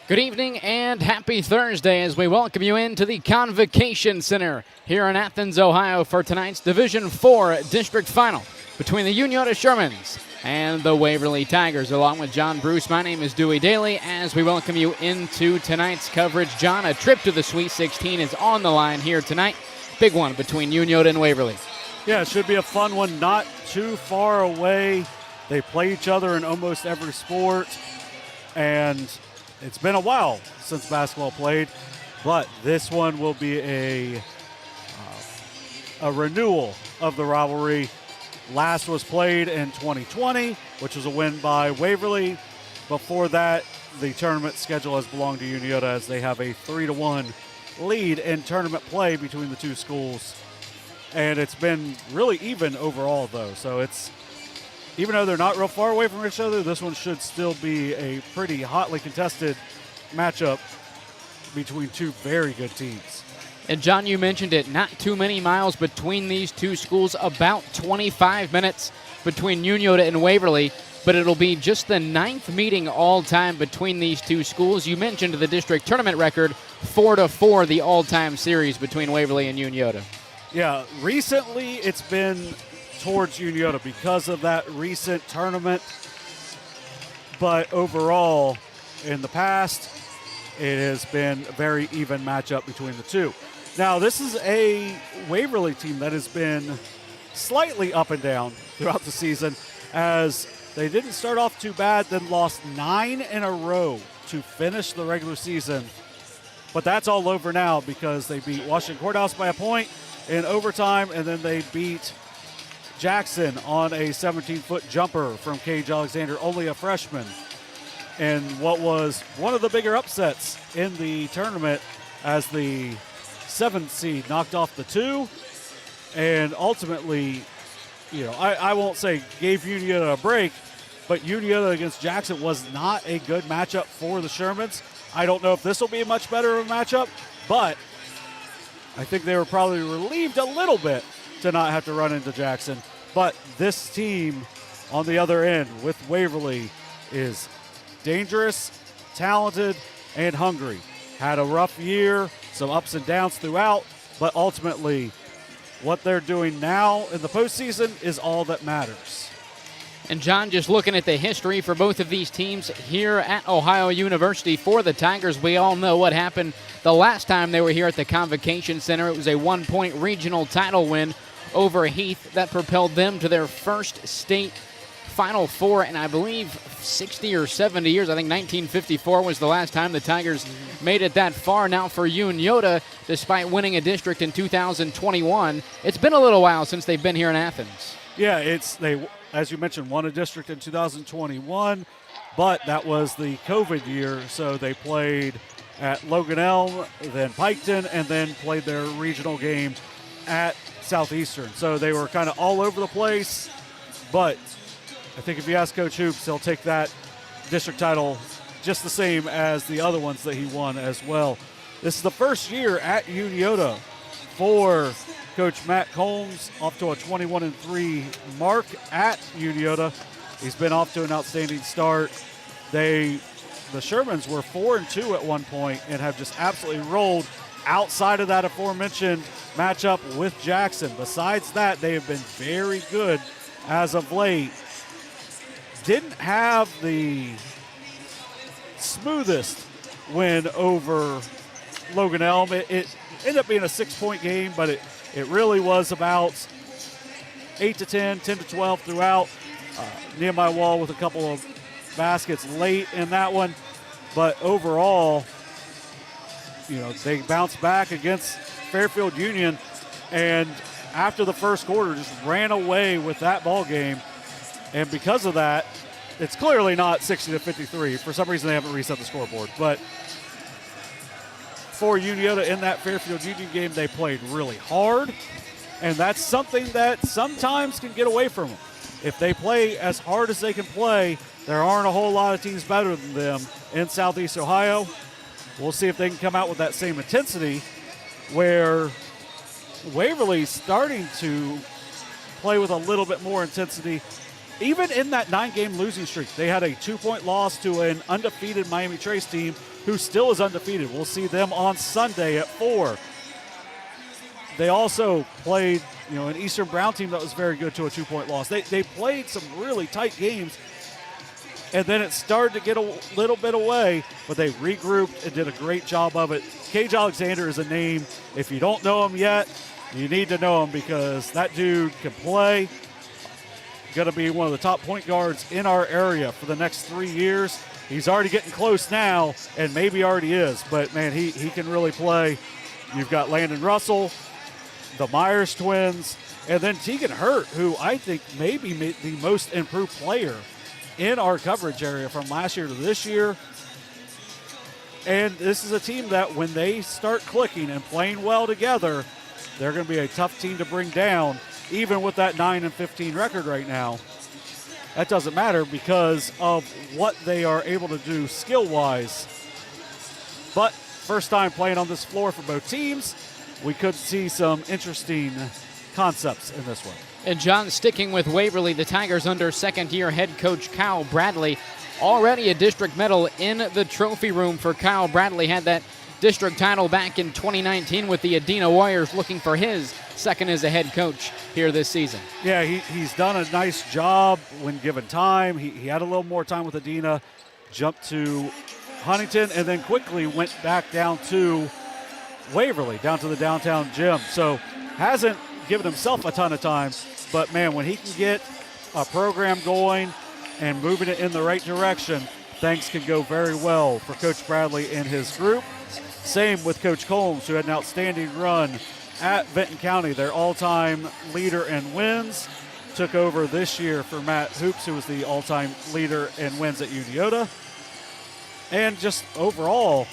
Good evening and happy Thursday as we welcome you into the Convocation Center here in Athens, Ohio for tonight's Division IV District Final between the Unioto Shermans and the Waverly Tigers. Along with John Bruce, my name is Dewey Daly as we welcome you into tonight's coverage. John, a trip to the Sweet 16 is on the line here tonight. Big one between Unioto and Waverly. Yeah, it should be a fun one, not too far away. They play each other in almost every sport, and it's been a while since basketball played, but this one will be a renewal of the rivalry. Last was played in 2020, which was a win by Waverly. Before that, the tournament schedule has belonged to Unioto as they have a 3-1 lead in tournament play between the two schools. And it's been really even overall, though. So it's, even though they're not real far away from each other, this one should still be a pretty hotly contested matchup between two very good teams. And John, you mentioned it, not too many miles between these two schools, about 25 minutes between Unioto and Waverly, but it'll be just the 9th meeting all-time between these two schools. You mentioned the district tournament record, 4-4, the all-time series between Waverly and Unioto. Yeah, recently it's been towards Unioto because of that recent tournament, but overall in the past it has been a very even matchup between the two. Now this is a Waverly team that has been slightly up and down throughout the season, as they didn't start off too bad, then lost 9 in a row to finish the regular season, but that's all over now because they beat Washington Courthouse by a point in overtime, and then they beat Jackson on a 17-foot jumper from Cage Alexander, only a freshman, and what was one of the bigger upsets in the tournament, as the 7th seed knocked off the 2, and ultimately, you know, I won't say gave Unioto a break, but Unioto against Jackson was not a good matchup for the Shermans. I don't know if this will be a much better of a matchup, but I think they were probably relieved a little bit to not have to run into Jackson. But this team on the other end with Waverly is dangerous, talented, and hungry. Had a rough year, some ups and downs throughout, but ultimately what they're doing now in the postseason is all that matters. And John, just looking at the history for both of these teams here at Ohio University, for the Tigers, we all know what happened the last time they were here at the Convocation Center. It was a 1-point regional title win over Heath that propelled them to their first state Final Four in, I believe, 60 or 70 years. I think 1954 was the last time the Tigers made it that far. Now for Unioto, despite winning a district in 2021, it's been a little while since they've been here in Athens. Yeah, they, as you mentioned, won a district in 2021, but that was the COVID year, so they played at Logan Elm, then Piketon, and then played their regional game at Southeastern. So they were kind of all over the place, but I think if you ask Coach Hoops, he'll take that district title just the same as the other ones that he won as well. This is the first year at Unioto for Coach Matt Combs, off to a 21-3 mark at Unioto. He's been off to an outstanding start. The Shermans were 4-2 at one point and have just absolutely rolled outside of that aforementioned matchup with Jackson. Besides that, they have been very good as of late. Didn't have the smoothest win over Logan Elm. It ended up being a 6-point game, but it really was about 8-10, 10-12 throughout. Nehemiah Wall with a couple of baskets late in that one. But overall, you know, they bounced back against Fairfield Union, and after the first quarter just ran away with that ball game. And because of that, it's clearly not 60-53. For some reason, they haven't reset the scoreboard. But for Unioto in that Fairfield Union game, they played really hard, and that's something that sometimes can get away from them. If they play as hard as they can play, there aren't a whole lot of teams better than them in Southeast Ohio. We'll see if they can come out with that same intensity, where Waverly's starting to play with a little bit more intensity. Even in that 9-game losing streak, they had a 2-point loss to an undefeated Miami Trace team who still is undefeated. We'll see them on Sunday at 4. They also played, an Eastern Brown team that was very good to a 2-point loss. They played some really tight games, and then it started to get a little bit away, but they regrouped and did a great job of it. Cage Alexander is a name. If you don't know him yet, you need to know him, because that dude can play. Going to be one of the top point guards in our area for the next 3 years. He's already getting close now, and maybe already is, but, man, he can really play. You've got Landon Russell, the Myers twins, and then Tegan Hurt, who I think may be the most improved player in our coverage area from last year to this year. And this is a team that when they start clicking and playing well together, they're going to be a tough team to bring down, even with that 9-15 record right now. That doesn't matter because of what they are able to do skill-wise. But first time playing on this floor for both teams, we could see some interesting concepts in this one. And John, sticking with Waverly, the Tigers under second-year head coach Kyle Bradley, already a district medal in the trophy room for Kyle Bradley. Had that district title back in 2019 with the Adena Warriors, looking for his second as a head coach here this season. Yeah, he's done a nice job when given time. He had a little more time with Adena, jumped to Huntington, and then quickly went back down to Waverly, down to the downtown gym. So hasn't given himself a ton of time, but, man, when he can get a program going and moving it in the right direction, things can go very well for Coach Bradley and his group. Same with Coach Combs, who had an outstanding run at Benton County, their all-time leader in wins. Took over this year for Matt Hoops, who was the all-time leader in wins at Unioto. And just overall,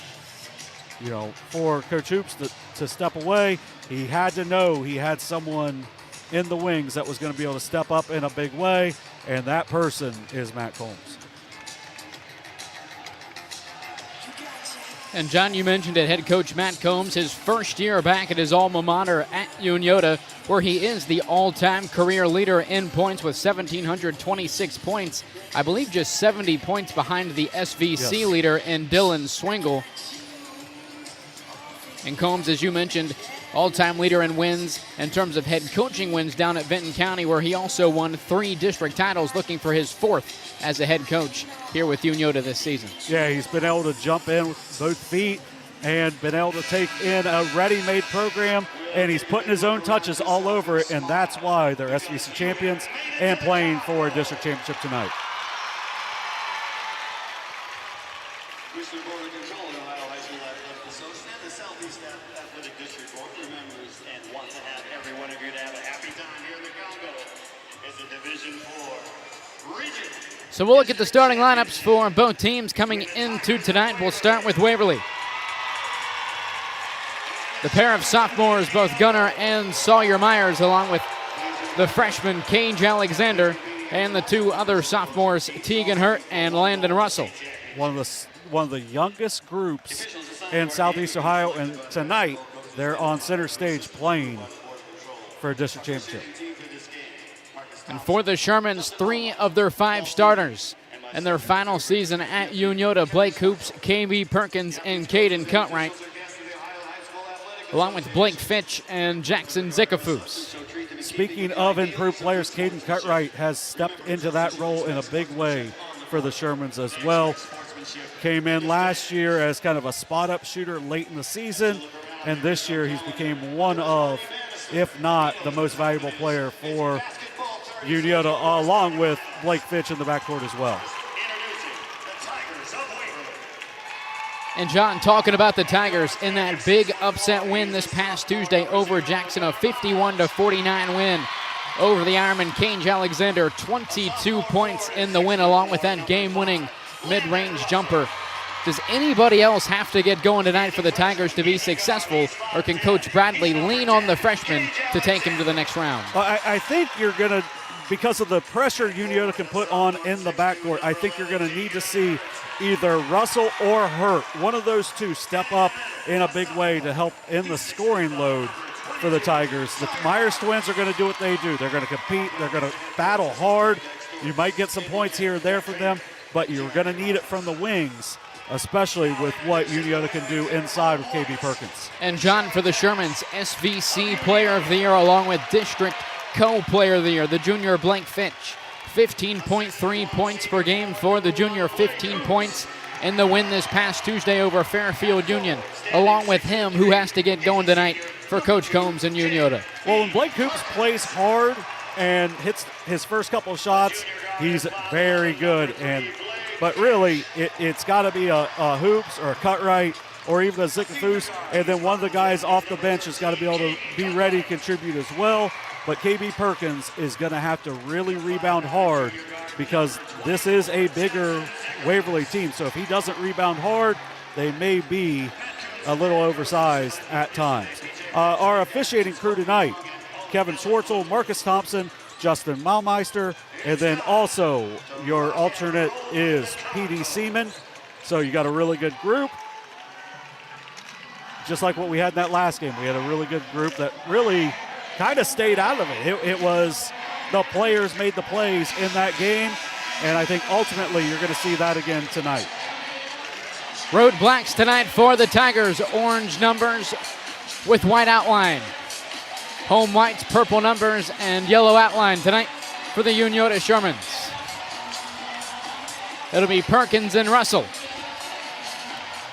for Coach Hoops to step away, he had to know he had someone in the wings that was going to be able to step up in a big way, and that person is Matt Combs. And, John, you mentioned it, head coach Matt Combs, his first year back at his alma mater at Unioto, where he is the all-time career leader in points with 1,726 points. I believe just 70 points behind the SVC leader in Dylan Swingle. And Combs, as you mentioned, all-time leader in wins in terms of head coaching wins down at Benton County, where he also won 3 district titles, looking for his 4th as a head coach here with Unioto this season. Yeah, he's been able to jump in with both feet and been able to take in a ready-made program, and he's putting his own touches all over it, and that's why they're SVC champions and playing for a district championship tonight. So we'll look at the starting lineups for both teams coming into tonight. We'll start with Waverly. The pair of sophomores, both Gunnar and Sawyer Myers, along with the freshman Cage Alexander, and the 2 other sophomores, Tegan Hurt and Landon Russell. One of the youngest groups in Southeast Ohio, and tonight they're on center stage playing for a district championship. And for the Shermans, 3 of their 5 starters in their final season at Unioto, Blake Hoops, KB Perkins, and Caden Cutright, along with Blake Fitch and Jackson Zickafoos. Speaking of improved players, Caden Cutright has stepped into that role in a big way for the Shermans as well. Came in last year as kind of a spot-up shooter late in the season, and this year he's became one of, if not the most valuable player for Unioto, along with Blake Fitch in the backcourt as well. And, John, talking about the Tigers in that big upset win this past Tuesday over Jackson, a 51-49 win over the Ironman. Cage Alexander, 22 points in the win, along with that game-winning mid-range jumper. Does anybody else have to get going tonight for the Tigers to be successful, or can Coach Bradley lean on the freshman to take him to the next round? I think you're going to because of the pressure Unioto can put on in the backcourt, I think you're going to need to see either Russell or Hurt, one of those two, step up in a big way to help in the scoring load for the Tigers. The Myers twins are going to do what they do. They're going to compete. They're going to battle hard. You might get some points here or there from them, but you're going to need it from the wings, especially with what Unioto can do inside with KB Perkins. And John, for the Shermans, SVC Player of the Year along with District Co-Player of the Year, the junior Blake Finch. 15.3 points per game for the junior, 15 points in the win this past Tuesday over Fairfield Union. Along with him, who has to get going tonight for Coach Combs and Unioto. Well, when Blake Hoops plays hard and hits his first couple of shots, he's very good. But really, it's got to be a Hoops or a Cutright or even a Zickafoos, and then one of the guys off the bench has got to be able to be ready to contribute as well. But KB Perkins is going to have to really rebound hard because this is a bigger Waverly team. So if he doesn't rebound hard, they may be a little oversized at times. Our officiating crew tonight, Kevin Schwartzel, Marcus Thompson, Justin Malmeister, and then also your alternate is PD Seaman. So you got a really good group. Just like what we had in that last game. We had a really good group that really kind of stayed out of it. It was the players made the plays in that game, and I think ultimately you're going to see that again tonight. Road blacks tonight for the Tigers. Orange numbers with white outline. Home whites, purple numbers, and yellow outline tonight for the Unioto Shermans. It'll be Perkins and Russell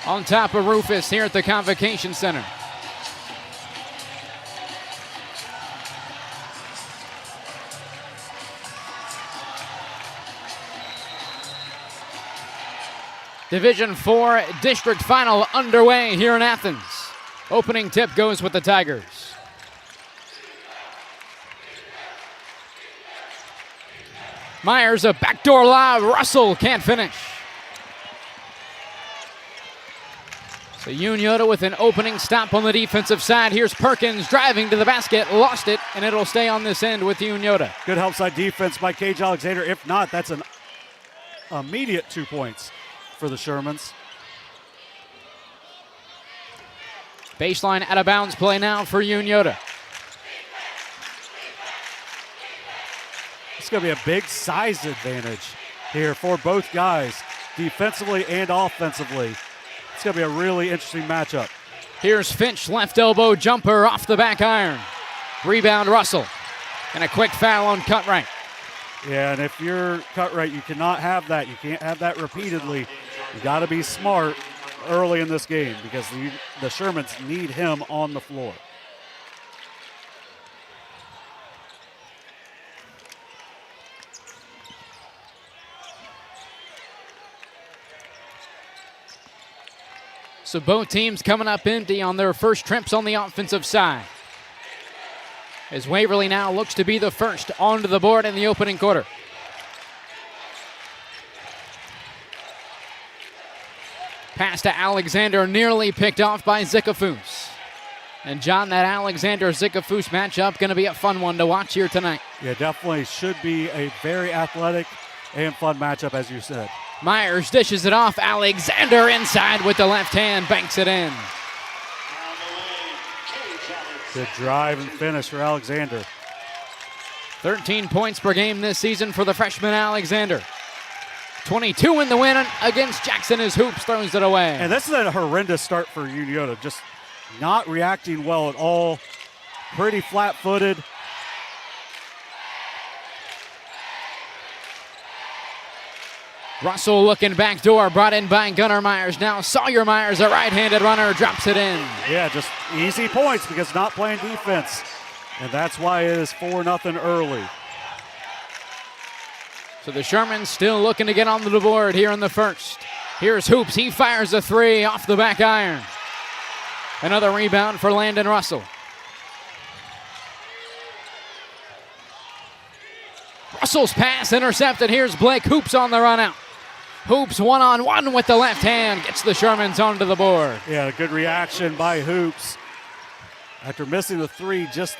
on top of Rufus here at the Convocation Center. Division 4 district final underway here in Athens. Opening tip goes with the Tigers. Myers, a backdoor lob. Russell can't finish. So Unioto with an opening stop on the defensive side. Here's Perkins driving to the basket, lost it, and it'll stay on this end with Unioto. Good help side defense by Cage Alexander. If not, that's an immediate 2 points for the Shermans. Baseline out of bounds play now for Unioto. It's going to be a big size advantage here for both guys, defensively and offensively. It's going to be a really interesting matchup. Here's Finch, left elbow jumper off the back iron. Rebound Russell. And a quick foul on Cutright. Yeah, and if you're Cutright, you cannot have that. You can't have that repeatedly. You got to be smart early in this game because the Shermans need him on the floor. So both teams coming up empty on their first trips on the offensive side. As Waverly now looks to be the first onto the board in the opening quarter. Pass to Alexander, nearly picked off by Zickafoos. And John, that Alexander-Zickafoos matchup going to be a fun one to watch here tonight. Yeah, definitely should be a very athletic and fun matchup, as you said. Myers dishes it off. Alexander inside with the left hand, banks it in. Good drive and finish for Alexander. 13 points per game this season for the freshman Alexander. 22 in the win against Jackson as Hoops throws it away. And this is a horrendous start for Unioto. Just not reacting well at all. Pretty flat-footed. Russell looking back door, brought in by Gunnar Myers. Now Sawyer Myers, a right-handed runner, drops it in. Yeah, just easy points because not playing defense. And that's why it is 4-0 early. So the Shermans still looking to get on the board here in the first. Here's Hoops, he fires a three off the back iron. Another rebound for Landon Russell. Russell's pass intercepted. Here's Blake Hoops on the run out. Hoops one-on-one with the left hand. Gets the Shermans onto the board. Yeah, a good reaction by Hoops. After missing the three just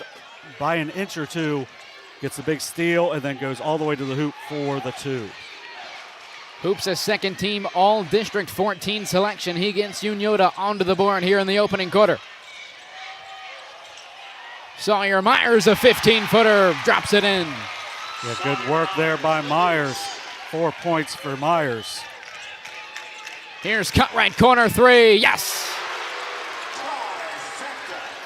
by an inch or two, gets a big steal, and then goes all the way to the hoop for the 2. Hoops a second team all District 14 selection. He gets Unioto onto the board here in the opening quarter. Sawyer Myers, a 15-footer, drops it in. Yeah, good work there by Myers. 4 points for Myers. Here's cut right corner 3, yes!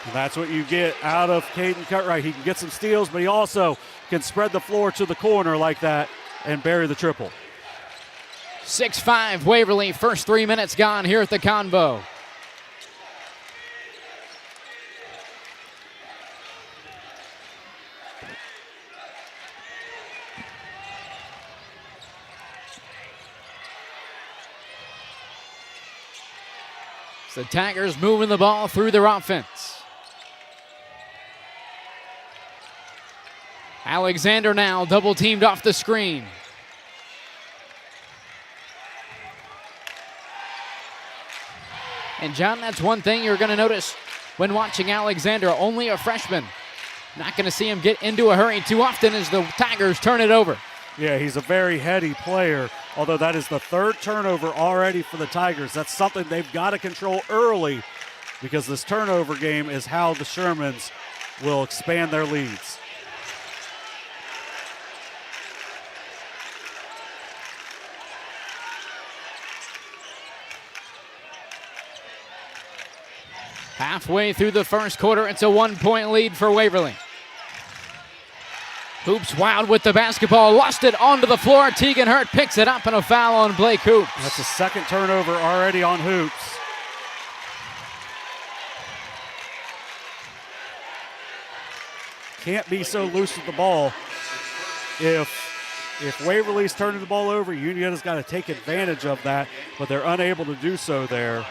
And that's what you get out of Caden Cutright. He can get some steals, but he also can spread the floor to the corner like that and bury the triple. 6-5 Waverly, first 3 minutes gone here at the Convo. The Tigers moving the ball through their offense. Alexander now double teamed off the screen. And John, that's one thing you're going to notice when watching Alexander, only a freshman. Not going to see him get into a hurry too often as the Tigers turn it over. Yeah, he's a very heady player, although that is the 3rd turnover already for the Tigers. That's something they've got to control early because this turnover game is how the Shermans will expand their leads. Halfway through the first quarter, it's a 1-point lead for Waverly. Hoops wild with the basketball, lost it onto the floor. Tegan Hurt picks it up and a foul on Blake Hoops. That's a 2nd turnover already on Hoops. Can't be so loose with the ball. If Waverly's turning the ball over, Unioto's got to take advantage of that, but they're unable to do so there.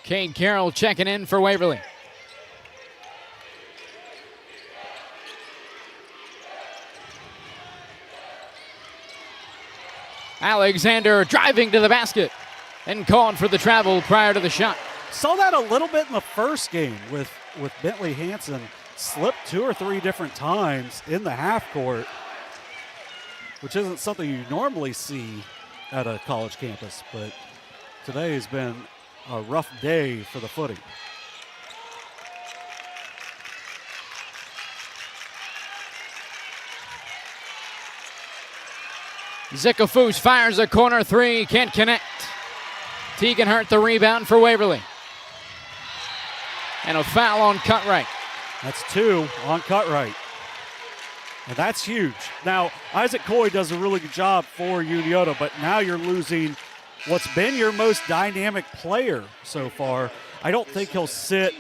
Cade Carroll checking in for Waverly. Alexander driving to the basket and called for the travel prior to the shot. Saw that a little bit in the first game with Bentley Hansen. Slipped 2 or 3 different times in the half court, which isn't something you normally see at a college campus, but today has been a rough day for the footing. Zickafoos fires a corner 3, can't connect. Tegan Hurt the rebound for Waverly. And a foul on Cutright. That's 2 on Cutright. And that's huge. Now, Isaac Coy does a really good job for Unioto, but now you're losing what's been your most dynamic player so far. I don't think he'll sit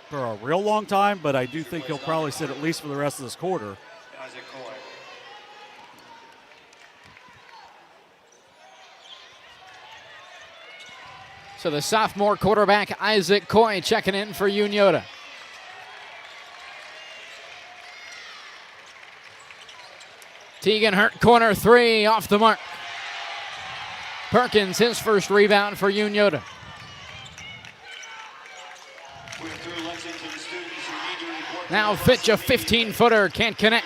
for a real long time, but I do think he'll probably sit at least for the rest of this quarter. So the sophomore quarterback, Isaac Coy, checking in for Unioto. Tegan Hurt, corner 3, off the mark. Perkins, his first rebound for Unioto. Now Fitch, a 15-footer, can't connect.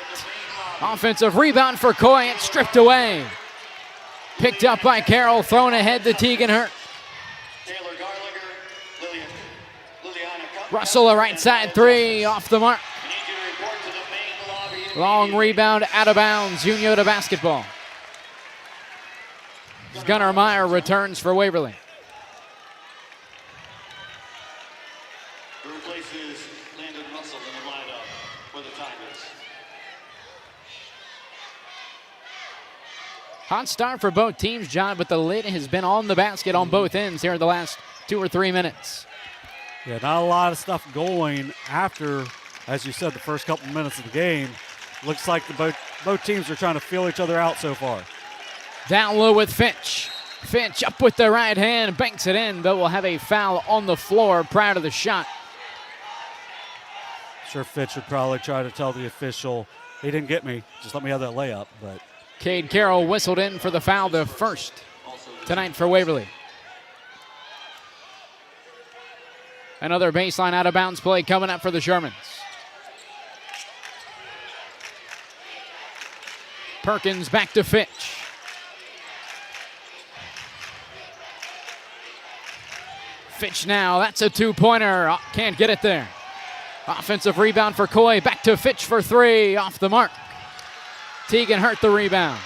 Offensive rebound for Coy, it's stripped away. Picked up by Carroll, thrown ahead to Tegan Hurt. Russell, a right side 3, off the mark. Long rebound, out of bounds, Unioto basketball. Gunnar Meyer returns for Waverly. Who replaces Landon Russell in the lineup for the Tigers. Hot start for both teams, John, but the lid has been on the basket on both ends here in the last 2 or 3 minutes. Yeah, not a lot of stuff going after, as you said, the first couple minutes of the game. Looks like both teams are trying to feel each other out so far. Down low with Finch. Finch up with the right hand, banks it in, but will have a foul on the floor prior to the shot. Sure, Fitch would probably try to tell the official, he didn't get me, just let me have that layup. But Cade Carroll whistled in for the foul, the first. tonight for Waverly. Another baseline out of bounds play coming up for the Shermans. Perkins back to Fitch. Fitch now, that's a two-pointer. Can't get it there. Offensive rebound for Coy. Back to Fitch for three. Off the mark. Teagan hurt the rebound.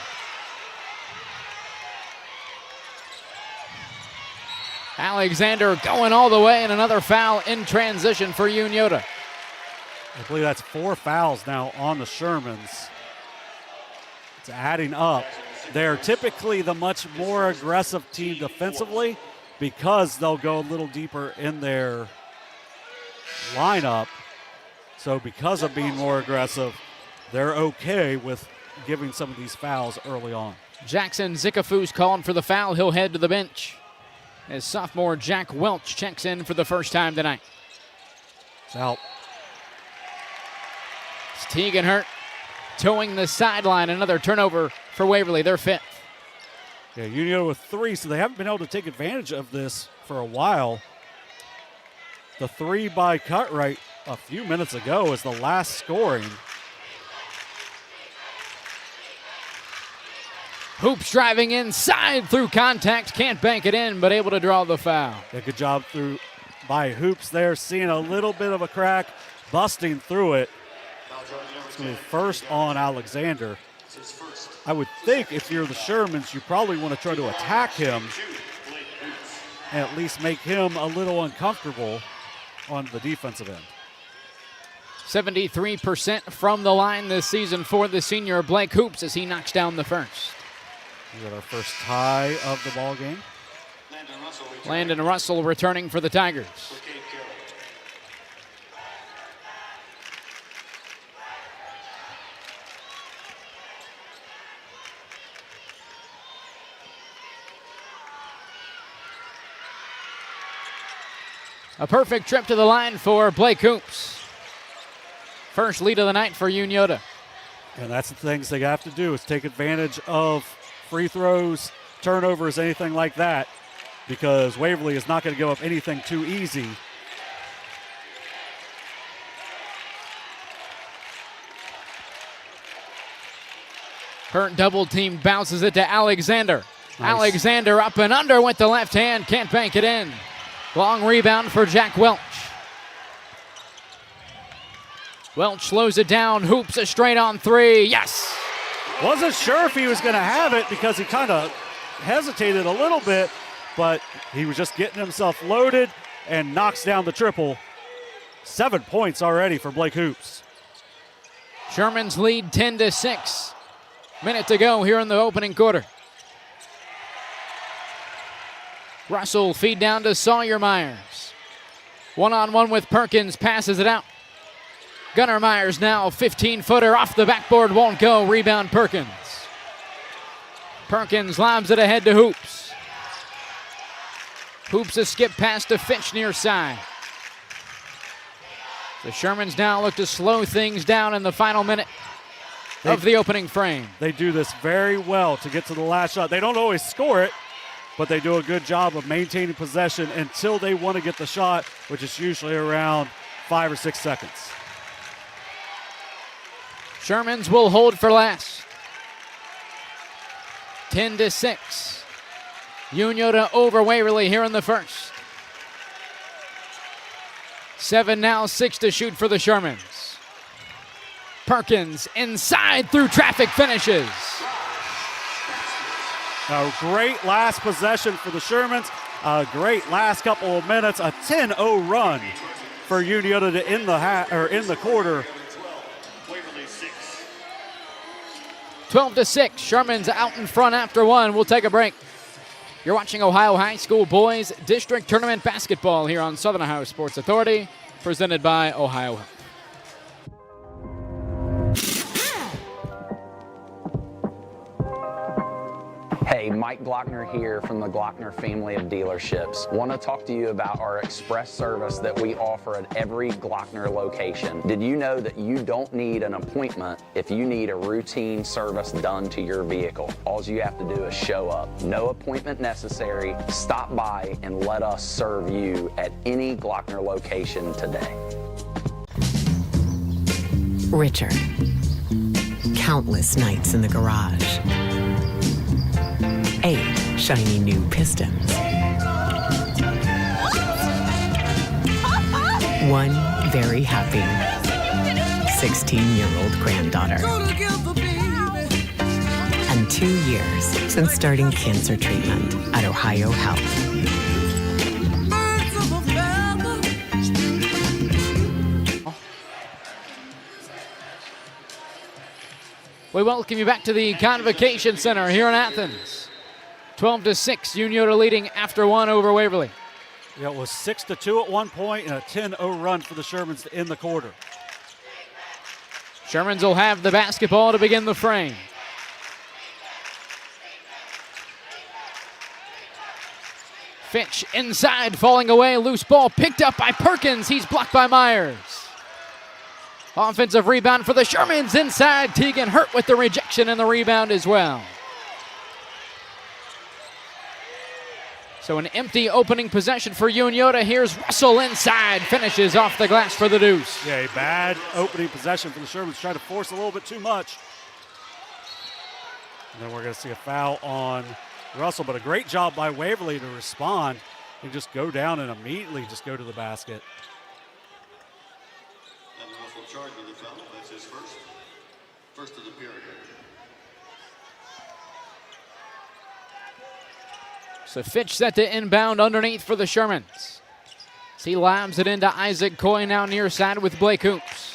Alexander going all the way, and another foul in transition for Unioto. I believe that's 4 fouls now on the Shermans. It's adding up. They're typically the much more aggressive team defensively because they'll go a little deeper in their lineup. So because of being more aggressive, they're okay with giving some of these fouls early on. Jackson Zikafu's calling for the foul. He'll head to the bench as sophomore Jack Welch checks in for the first time tonight. It's out. It's Teagan hurt, towing the sideline. Another turnover for Waverly, their 5th. Yeah, Unioto with 3, so they haven't been able to take advantage of this for a while. The 3 by Cutright a few minutes ago is the last scoring. Hoops driving inside through contact. Can't bank it in, but able to draw the foul. Yeah, good job by Hoops there, seeing a little bit of a crack, busting through it. It's going to be first on Alexander. I would think if you're the Shermans, you probably want to try to attack him and at least make him a little uncomfortable on the defensive end. 73% from the line this season for the senior Blake Hoops as he knocks down the first. We got our first tie of the ball game. Landon Russell returning for the Tigers. A perfect trip to the line for Blake Hoops. First lead of the night for Unioto. And that's the things they have to do is take advantage of free throws, turnovers, anything like that, because Waverly is not going to give up anything too easy. Hurt double team bounces it to Alexander. Nice. Alexander up and under with the left hand, can't bank it in. Long rebound for Jack Welch. Welch slows it down, Hoops a straight on 3, yes! Wasn't sure if he was going to have it because he kind of hesitated a little bit, but he was just getting himself loaded and knocks down the triple. 7 points already for Blake Hoops. Shermans lead 10-6. Minute to go here in the opening quarter. Russell feed down to Sawyer Myers. One-on-one with Perkins, passes it out. Gunnar Myers now, 15-footer off the backboard, won't go. Rebound Perkins. Perkins lobs it ahead to Hoops. Hoops a skip pass to Fitch near side. The Shermans now look to slow things down in the final minute of the opening frame. They do this very well to get to the last shot. They don't always score it, but they do a good job of maintaining possession until they want to get the shot, which is usually around 5 or 6 seconds. Shermans will hold for last. 10-6. Unioto over Waverly here in the first. 7 now, 6 to shoot for the Shermans. Perkins inside through traffic, finishes. A great last possession for the Shermans. A great last couple of minutes. A 10-0 run for Unioto to end the quarter. 12-6. Sherman's out in front after 1. We'll take a break. You're watching Ohio High School Boys District Tournament Basketball here on Southern Ohio Sports Authority, presented by Ohio Health. Hey, Mike Glockner here from the Glockner family of dealerships. Want to talk to you about our express service that we offer at every Glockner location. Did you know that you don't need an appointment if you need a routine service done to your vehicle? All you have to do is show up. No appointment necessary. Stop by and let us serve you at any Glockner location today. Richard. Countless nights in the garage. 8 shiny new pistons. 1 very happy 16-year-old granddaughter. And 2 years since starting cancer treatment at Ohio Health. We welcome you back to the Convocation Center here in Athens. 12-6, Unioto leading after 1 over Waverly. Yeah, it was 6-2 at one point and a 10-0 run for the Shermans to end the quarter. Shermans will have the basketball to begin the frame. Fitch inside, falling away, loose ball picked up by Perkins. He's blocked by Myers. Offensive rebound for the Shermans inside. Tegan Hurt with the rejection and the rebound as well. So an empty opening possession for Unioto. Here's Russell inside, finishes off the glass for the deuce. Yeah, a bad opening possession for the Shermans. Trying to force a little bit too much. And then we're going to see a foul on Russell, but a great job by Waverly to respond and just go down and immediately just go to the basket. And Russell charged with the foul. That's his first of the period. So Fitch set to inbound underneath for the Shermans. As he lobs it into Isaac Coy now near side with Blake Hoops.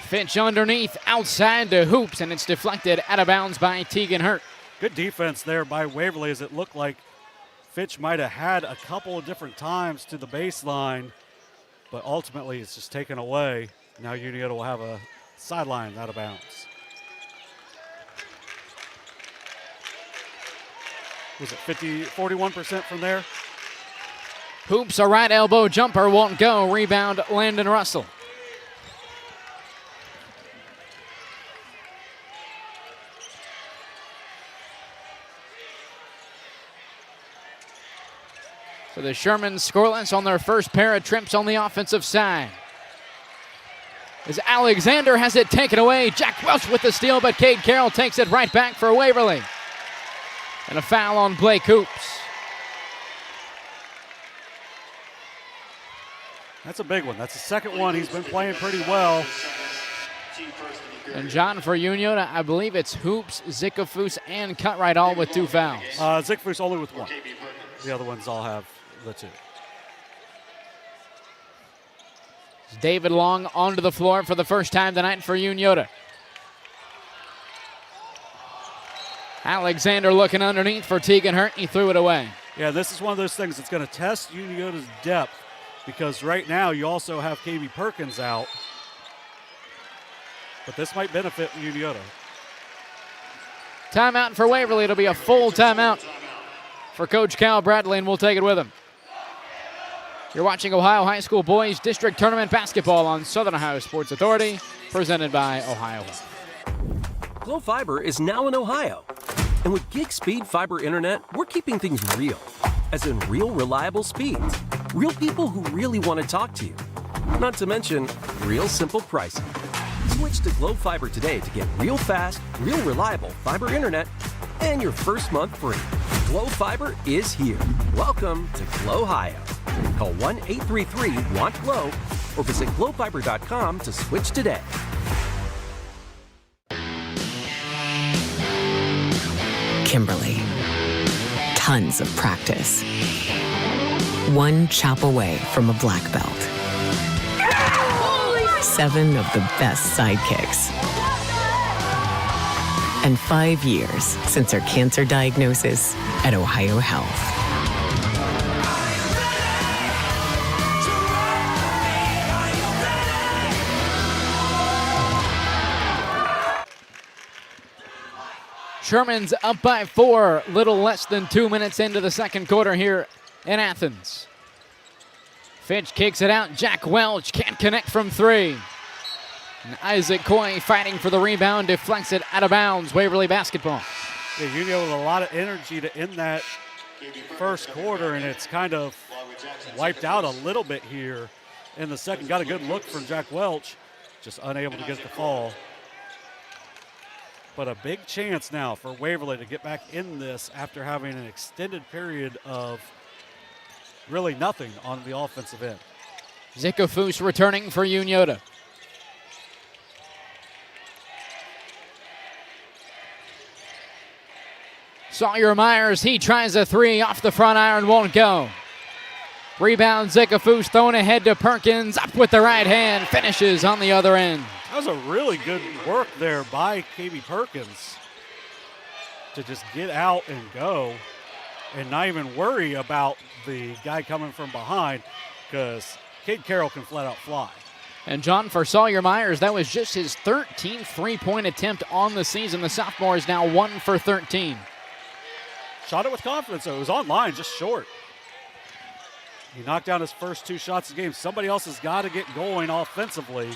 Fitch underneath, outside to Hoops, and it's deflected out of bounds by Tegan Hurt. Good defense there by Waverly, as it looked like Fitch might have had a couple of different times to the baseline, but ultimately it's just taken away. Now Unioto will have a sideline out of bounds. Was it 41% from there? Hoops, a right elbow jumper, won't go. Rebound, Landon Russell. So the Shermans scoreless on their first pair of trips on the offensive side. As Alexander has it taken away. Jack Welch with the steal, but Cade Carroll takes it right back for Waverly. And a foul on Blake Hoops. That's a big one. That's the second one. He's been playing pretty well. And John, for Unioto, I believe it's Hoops, Zikafus, and Cutright all with 2 fouls. Zikafus only with 1. The other ones all have the 2. David Long onto the floor for the first time tonight for Unioto. Alexander looking underneath for Tegan Hurt. He threw it away. Yeah, this is one of those things that's going to test Unioto's depth, because right now you also have KB Perkins out. But this might benefit Unioto. Timeout for Waverly. It'll be a full timeout for Coach Cal Bradley, and we'll take it with him. You're watching Ohio High School Boys District Tournament Basketball on Southern Ohio Sports Authority, presented by Ohio Health. Glo Fiber is now in Ohio. And with gig speed fiber internet, we're keeping things real. As in real reliable speeds. Real people who really want to talk to you. Not to mention, real simple pricing. Switch to Glo Fiber today to get real fast, real reliable fiber internet and your first month free. Glo Fiber is here. Welcome to Glo Ohio. Call 1-833-WANT-GLO or visit glofiber.com to switch today. Kimberly. Tons of practice. 1 chop away from a black belt. 7 of the best sidekicks. And 5 years since her cancer diagnosis at Ohio Health. Shermans up by 4, little less than 2 minutes into the second quarter here in Athens. Fitch kicks it out. Jack Welch can't connect from 3. And Isaac Coy fighting for the rebound, deflects it out of bounds. Waverly basketball. Yeah, Unio with a lot of energy to end that first quarter, and it's kind of wiped out a little bit here in the second. Got a good look from Jack Welch, just unable to get it to fall. But a big chance now for Waverly to get back in this after having an extended period of really nothing on the offensive end. Zikafus returning for Unioto. Sawyer Myers, he tries a 3 off the front iron, won't go. Rebound, Zikafus thrown ahead to Perkins, up with the right hand, finishes on the other end. That was a really good work there by KB Perkins to just get out and go and not even worry about the guy coming from behind, because Cade Carroll can flat out fly. And John, for Sawyer Myers, that was just his 13th three-point attempt on the season. The sophomore is now 1 for 13. Shot it with confidence, though. It was online, just short. He knocked down his first 2 shots of the game. Somebody else has got to get going offensively.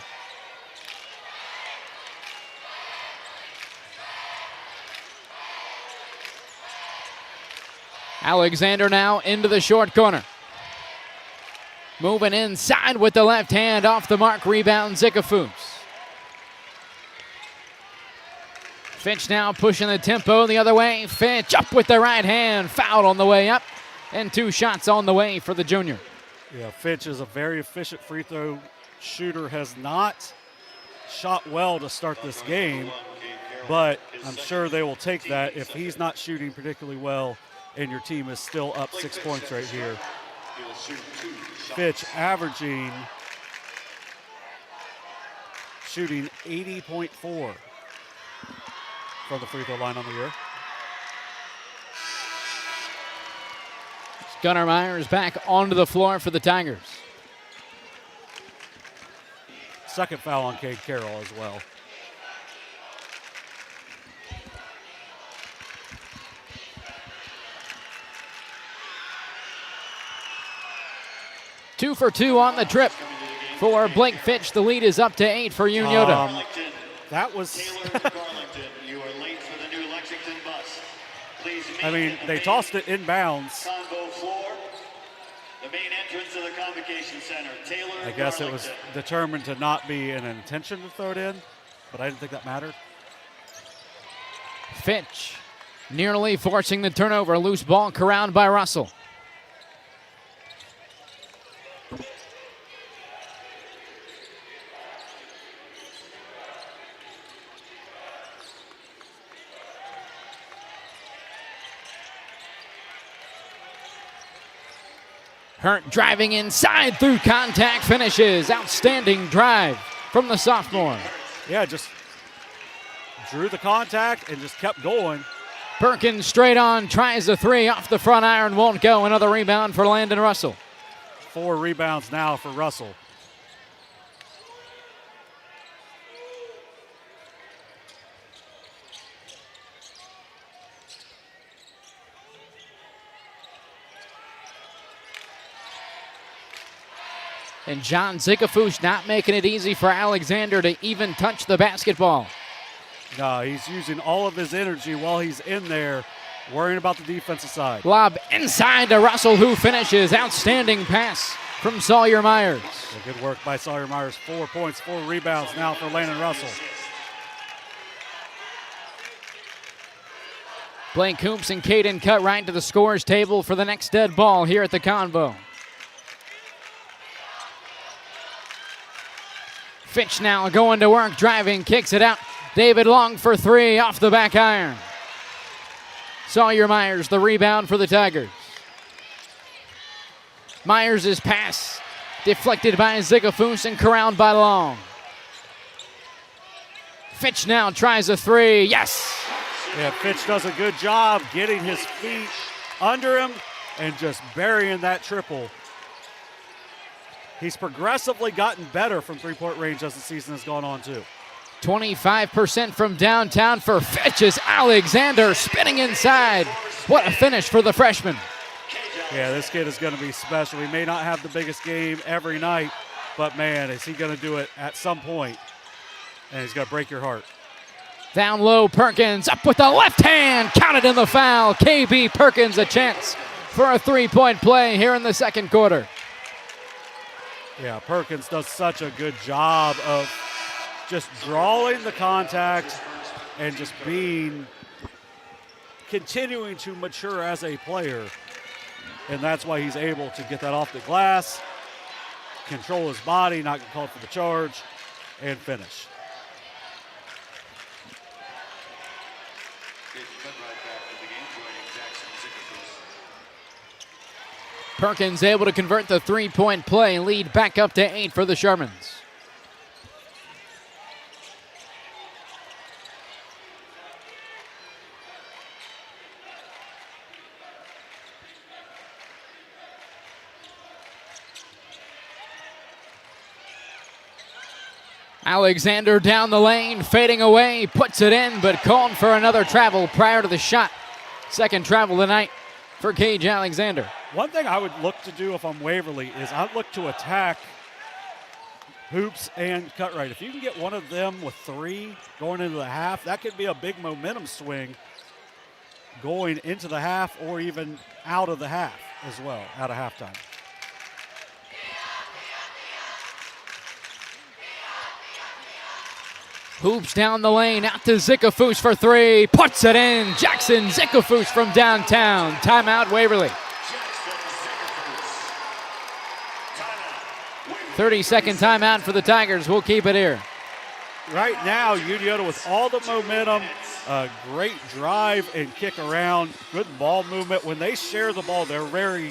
Alexander now into the short corner. Moving inside with the left hand, off the mark, rebound Zikafus. Fitch now pushing the tempo the other way. Fitch up with the right hand, fouled on the way up, and 2 shots on the way for the junior. Yeah, Fitch is a very efficient free throw shooter, has not shot well to start this game, but I'm sure they will take that if he's not shooting particularly well and your team is still up 6 points right here. Fitch averaging, shooting 80.4 from the free throw line on the year. Gunnar Myers back onto the floor for the Tigers. Second foul on Cade Carroll as well. Two for 2 on the trip for Blake Fitch. The lead is up to 8 for Unioto. That was, You are late for the new Lexington bus. Please I mean, they tossed it inbounds. Convo floor, the main entrance to the Convocation Center. Taylor I guess it was determined to not be an intention to throw it in, but I didn't think that mattered. Fitch nearly forcing the turnover. Loose ball corralled by Russell. Hurt driving inside through contact, finishes. Outstanding drive from the sophomore. Yeah, just drew the contact and just kept going. Perkins straight on, tries a 3 off the front iron, won't go. Another rebound for Landon Russell. 4 rebounds now for Russell. And John Zikafus not making it easy for Alexander to even touch the basketball. No, he's using all of his energy while he's in there, worrying about the defensive side. Lob inside to Russell, who finishes. Outstanding pass from Sawyer Myers. Good work by Sawyer Myers. 4 points, 4 rebounds now for Landon Russell. Blake Coops and Caden cut right to the scores table for the next dead ball here at the Convo. Fitch now going to work, driving, kicks it out. David Long for 3 off the back iron. Sawyer Myers, the rebound for the Tigers. Myers' pass deflected by Zikafus and corralled by Long. Fitch now tries a 3, yes! Yeah, Fitch does a good job getting his feet under him and just burying that triple. He's progressively gotten better from three-point range as the season has gone on, too. 25% from downtown for Fitch's Alexander spinning inside. What a finish for the freshman. Yeah, this kid is going to be special. He may not have the biggest game every night, but man, is he going to do it at some point, and he's going to break your heart. Down low, Perkins up with the left hand, counted in the foul. KB Perkins a chance for a three-point play here in the second quarter. Yeah, Perkins does such a good job of just drawing the contact and just continuing to mature as a player. And that's why he's able to get that off the glass, control his body, not get called for the charge, and finish. Perkins able to convert the three-point play, lead back up to 8 for the Shermans. Alexander down the lane, fading away, puts it in, but called for another travel prior to the shot. Second travel tonight for Cage Alexander. One thing I would look to do if I'm Waverly is I'd look to attack Hoops and Cutright. If you can get one of them with 3 going into the half, that could be a big momentum swing going into the half or even out of the half as well, out of halftime. Hoops down the lane, out to Zickafoos for 3, puts it in. Jackson Zickafoos from downtown. Timeout, Waverly. 30-second timeout for the Tigers. We'll keep it here. Right now, Unioto with all the momentum, great drive and kick around, good ball movement. When they share the ball, they're very,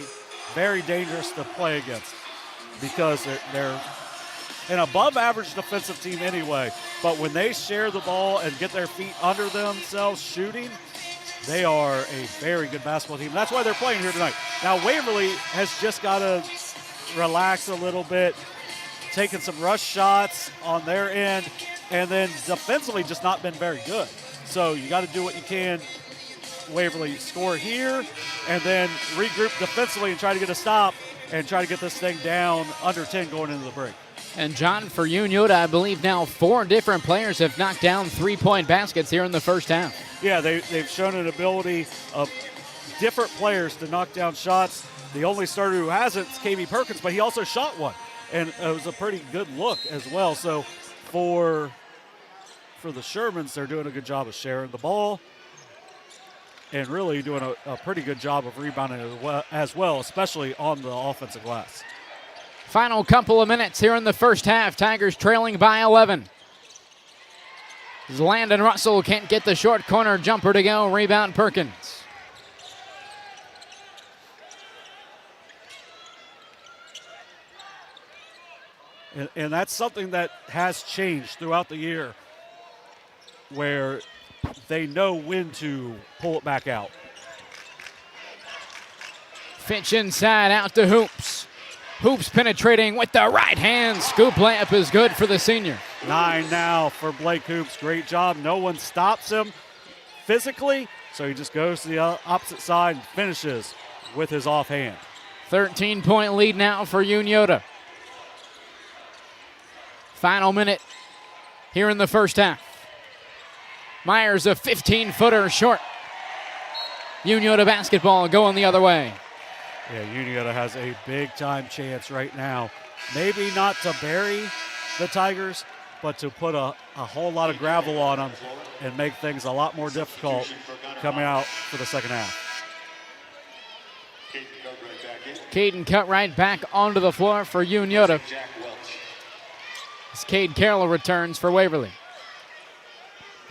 very dangerous to play against because they're an above-average defensive team anyway. But when they share the ball and get their feet under themselves shooting, they are a very good basketball team. That's why they're playing here tonight. Now, Waverly has just got to relax a little bit, taking some rush shots on their end, and then defensively just not been very good. So you got to do what you can. Waverly score here and then regroup defensively and try to get a stop and try to get this thing down under 10 going into the break. And John, for Unioto, I believe now 4 different players have knocked down three-point baskets here in the first half. Yeah, they've shown an ability of different players to knock down shots. The only starter who hasn't is KB Perkins, but he also shot one. And it was a pretty good look as well. So for the Shermans, they're doing a good job of sharing the ball and really doing a pretty good job of rebounding as well, especially on the offensive glass. Final couple of minutes here in the first half. Tigers trailing by 11. As Landon Russell can't get the short corner jumper to go. Rebound Perkins. And that's something that has changed throughout the year where they know when to pull it back out. Fitch inside, out to Hoops. Hoops penetrating with the right hand. Scoop layup is good for the senior. 9 now for Blake Hoops. Great job. No one stops him physically, so he just goes to the opposite side and finishes with his offhand. 13-point lead now for Unioto. Final minute here in the first half. Myers a 15-footer short. Unioto basketball going the other way. Yeah, Unioto has a big-time chance right now. Maybe not to bury the Tigers, but to put a whole lot of gravel on them and make things a lot more difficult coming out for the second half. Caden Cutright back onto the floor for Unioto. As Cade Carroll returns for Waverly.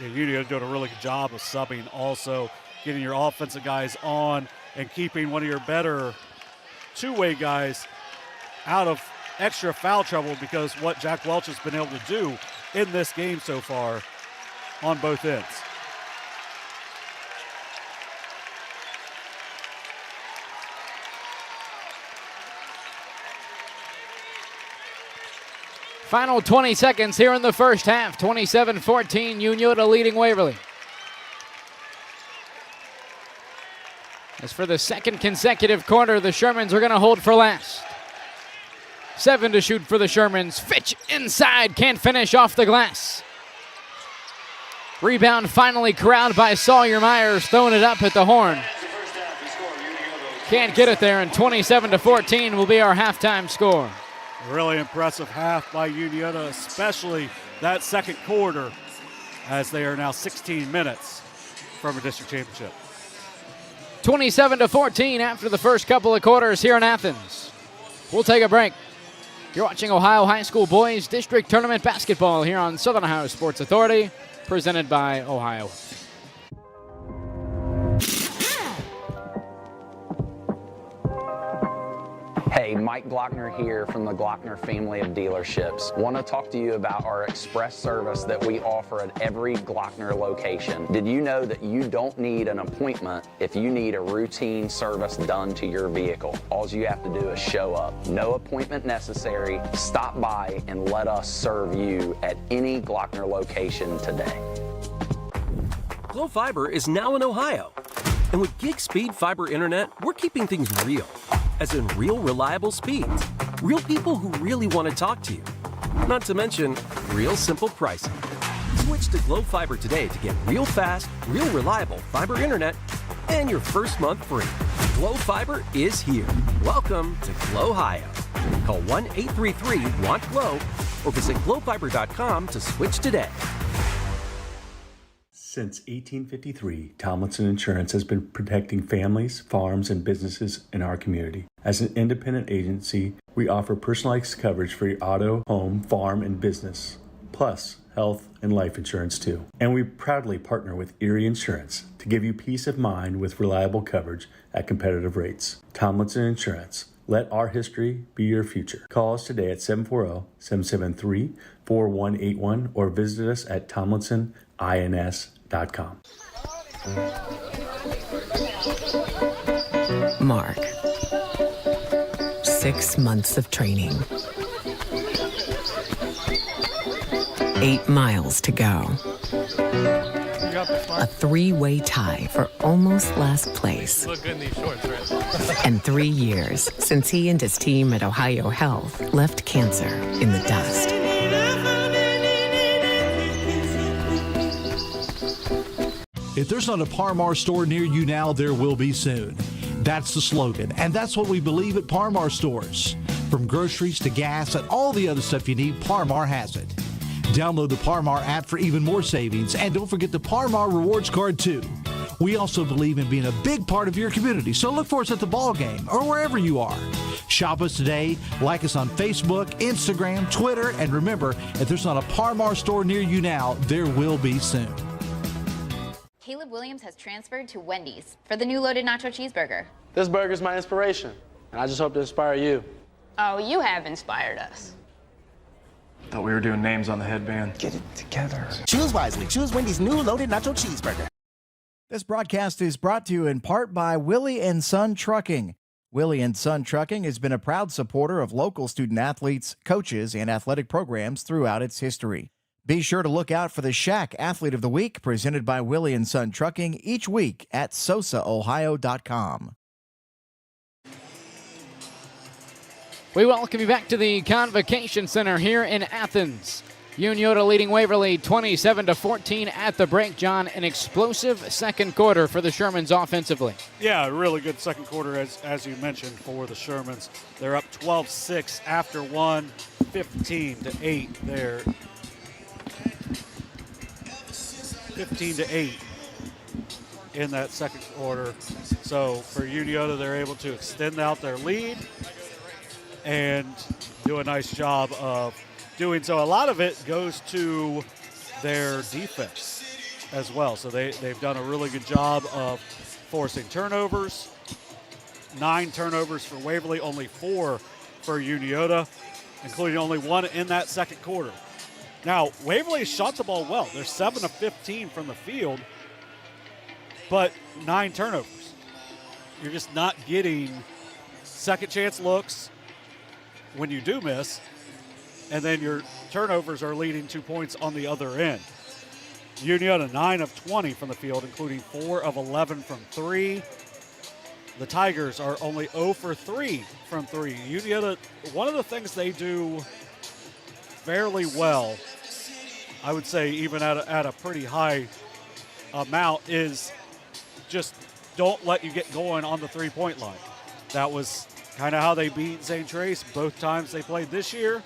Yeah, Unioto doing a really good job of subbing, also getting your offensive guys on and keeping one of your better two-way guys out of extra foul trouble, because what Jack Welch has been able to do in this game so far on both ends. Final 20 seconds here in the first half. 27-14, Unioto leading Waverly. As for the second consecutive quarter, the Shermans are going to hold for last. 7 to shoot for the Shermans. Fitch inside, can't finish off the glass. Rebound finally corralled by Sawyer Myers, throwing it up at the horn. Can't get it there, and 27-14 will be our halftime score. Really impressive half by Unioto, especially that second quarter, as they are now 16 minutes from a district championship. 27-14 after the first couple of quarters here in Athens. We'll take a break. You're watching Ohio High School Boys District Tournament Basketball here on Southern Ohio Sports Authority, presented by Ohio. Hey, Mike Glockner here from the Glockner family of dealerships. Want to talk to you about our express service that we offer at every Glockner location. Did you know that you don't need an appointment if you need a routine service done to your vehicle? All you have to do is show up. No appointment necessary. Stop by and let us serve you at any Glockner location today. Glow Fiber is now in Ohio. And with gig speed fiber internet, we're keeping things real. As in real, reliable speeds. Real people who really want to talk to you. Not to mention, real simple pricing. Switch to Glow Fiber today to get real fast, real reliable fiber internet and your first month free. Glow Fiber is here. Welcome to Glow Ohio. Call 1-833-WANT-GLOW or visit glowfiber.com to switch today. Since 1853, Tomlinson Insurance has been protecting families, farms, and businesses in our community. As an independent agency, we offer personalized coverage for your auto, home, farm, and business, plus health and life insurance too. And we proudly partner with Erie Insurance to give you peace of mind with reliable coverage at competitive rates. Tomlinson Insurance. Let our history be your future. Call us today at 740-773-4181 or visit us at tomlinsonins.com. Mark. 6 months of training. 8 miles to go. A 3-way tie for almost last place. Look good in these shorts, right? And 3 years since he and his team at Ohio Health left cancer in the dust. If there's not a Par-Mar store near you now, there will be soon. That's the slogan, and that's what we believe at Par-Mar stores. From groceries to gas and all the other stuff you need, Par-Mar has it. Download the Par-Mar app for even more savings, and don't forget the Par-Mar rewards card too. We also believe in being a big part of your community, so look for us at the ball game or wherever you are. Shop us today, like us on Facebook, Instagram, Twitter, and remember, if there's not a Par-Mar store near you now, there will be soon. Caleb Williams has transferred to Wendy's for the new loaded nacho cheeseburger. This burger's my inspiration, and I just hope to inspire you. Oh, you have inspired us. Thought we were doing names on the headband. Get it together. Choose wisely. Choose Wendy's new loaded nacho cheeseburger. This broadcast is brought to you in part by Willie & Son Trucking. Willie & Son Trucking has been a proud supporter of local student athletes, coaches, and athletic programs throughout its history. Be sure to look out for the Shack Athlete of the Week presented by Willie & Son Trucking each week at sosaohio.com. We welcome you back to the Convocation Center here in Athens. Unioto leading Waverly 27-14 at the break. John, an explosive second quarter for the Shermans offensively. Yeah, really good second quarter, as you mentioned, for the Shermans. They're up 12-6 after one, 15-8 there. 15-8 in that second quarter. So for Unioto, they're able to extend out their lead and do a nice job of doing so. A lot of it goes to their defense as well. So they've done a really good job of forcing turnovers. 9 turnovers for Waverly, only 4 for Unioto, including only 1 in that second quarter. Now, Waverly shot the ball well. They're 7 of 15 from the field, but 9 turnovers. You're just not getting second chance looks when you do miss, and then your turnovers are leading 2 points on the other end. Unioto 9 of 20 from the field, including 4 of 11 from 3. The Tigers are only 0 for 3 from 3. Unioto, one of the things they do fairly well, I would say even at a pretty high amount, is just don't let you get going on the three-point line. That was kind of how they beat St. Trace both times they played this year.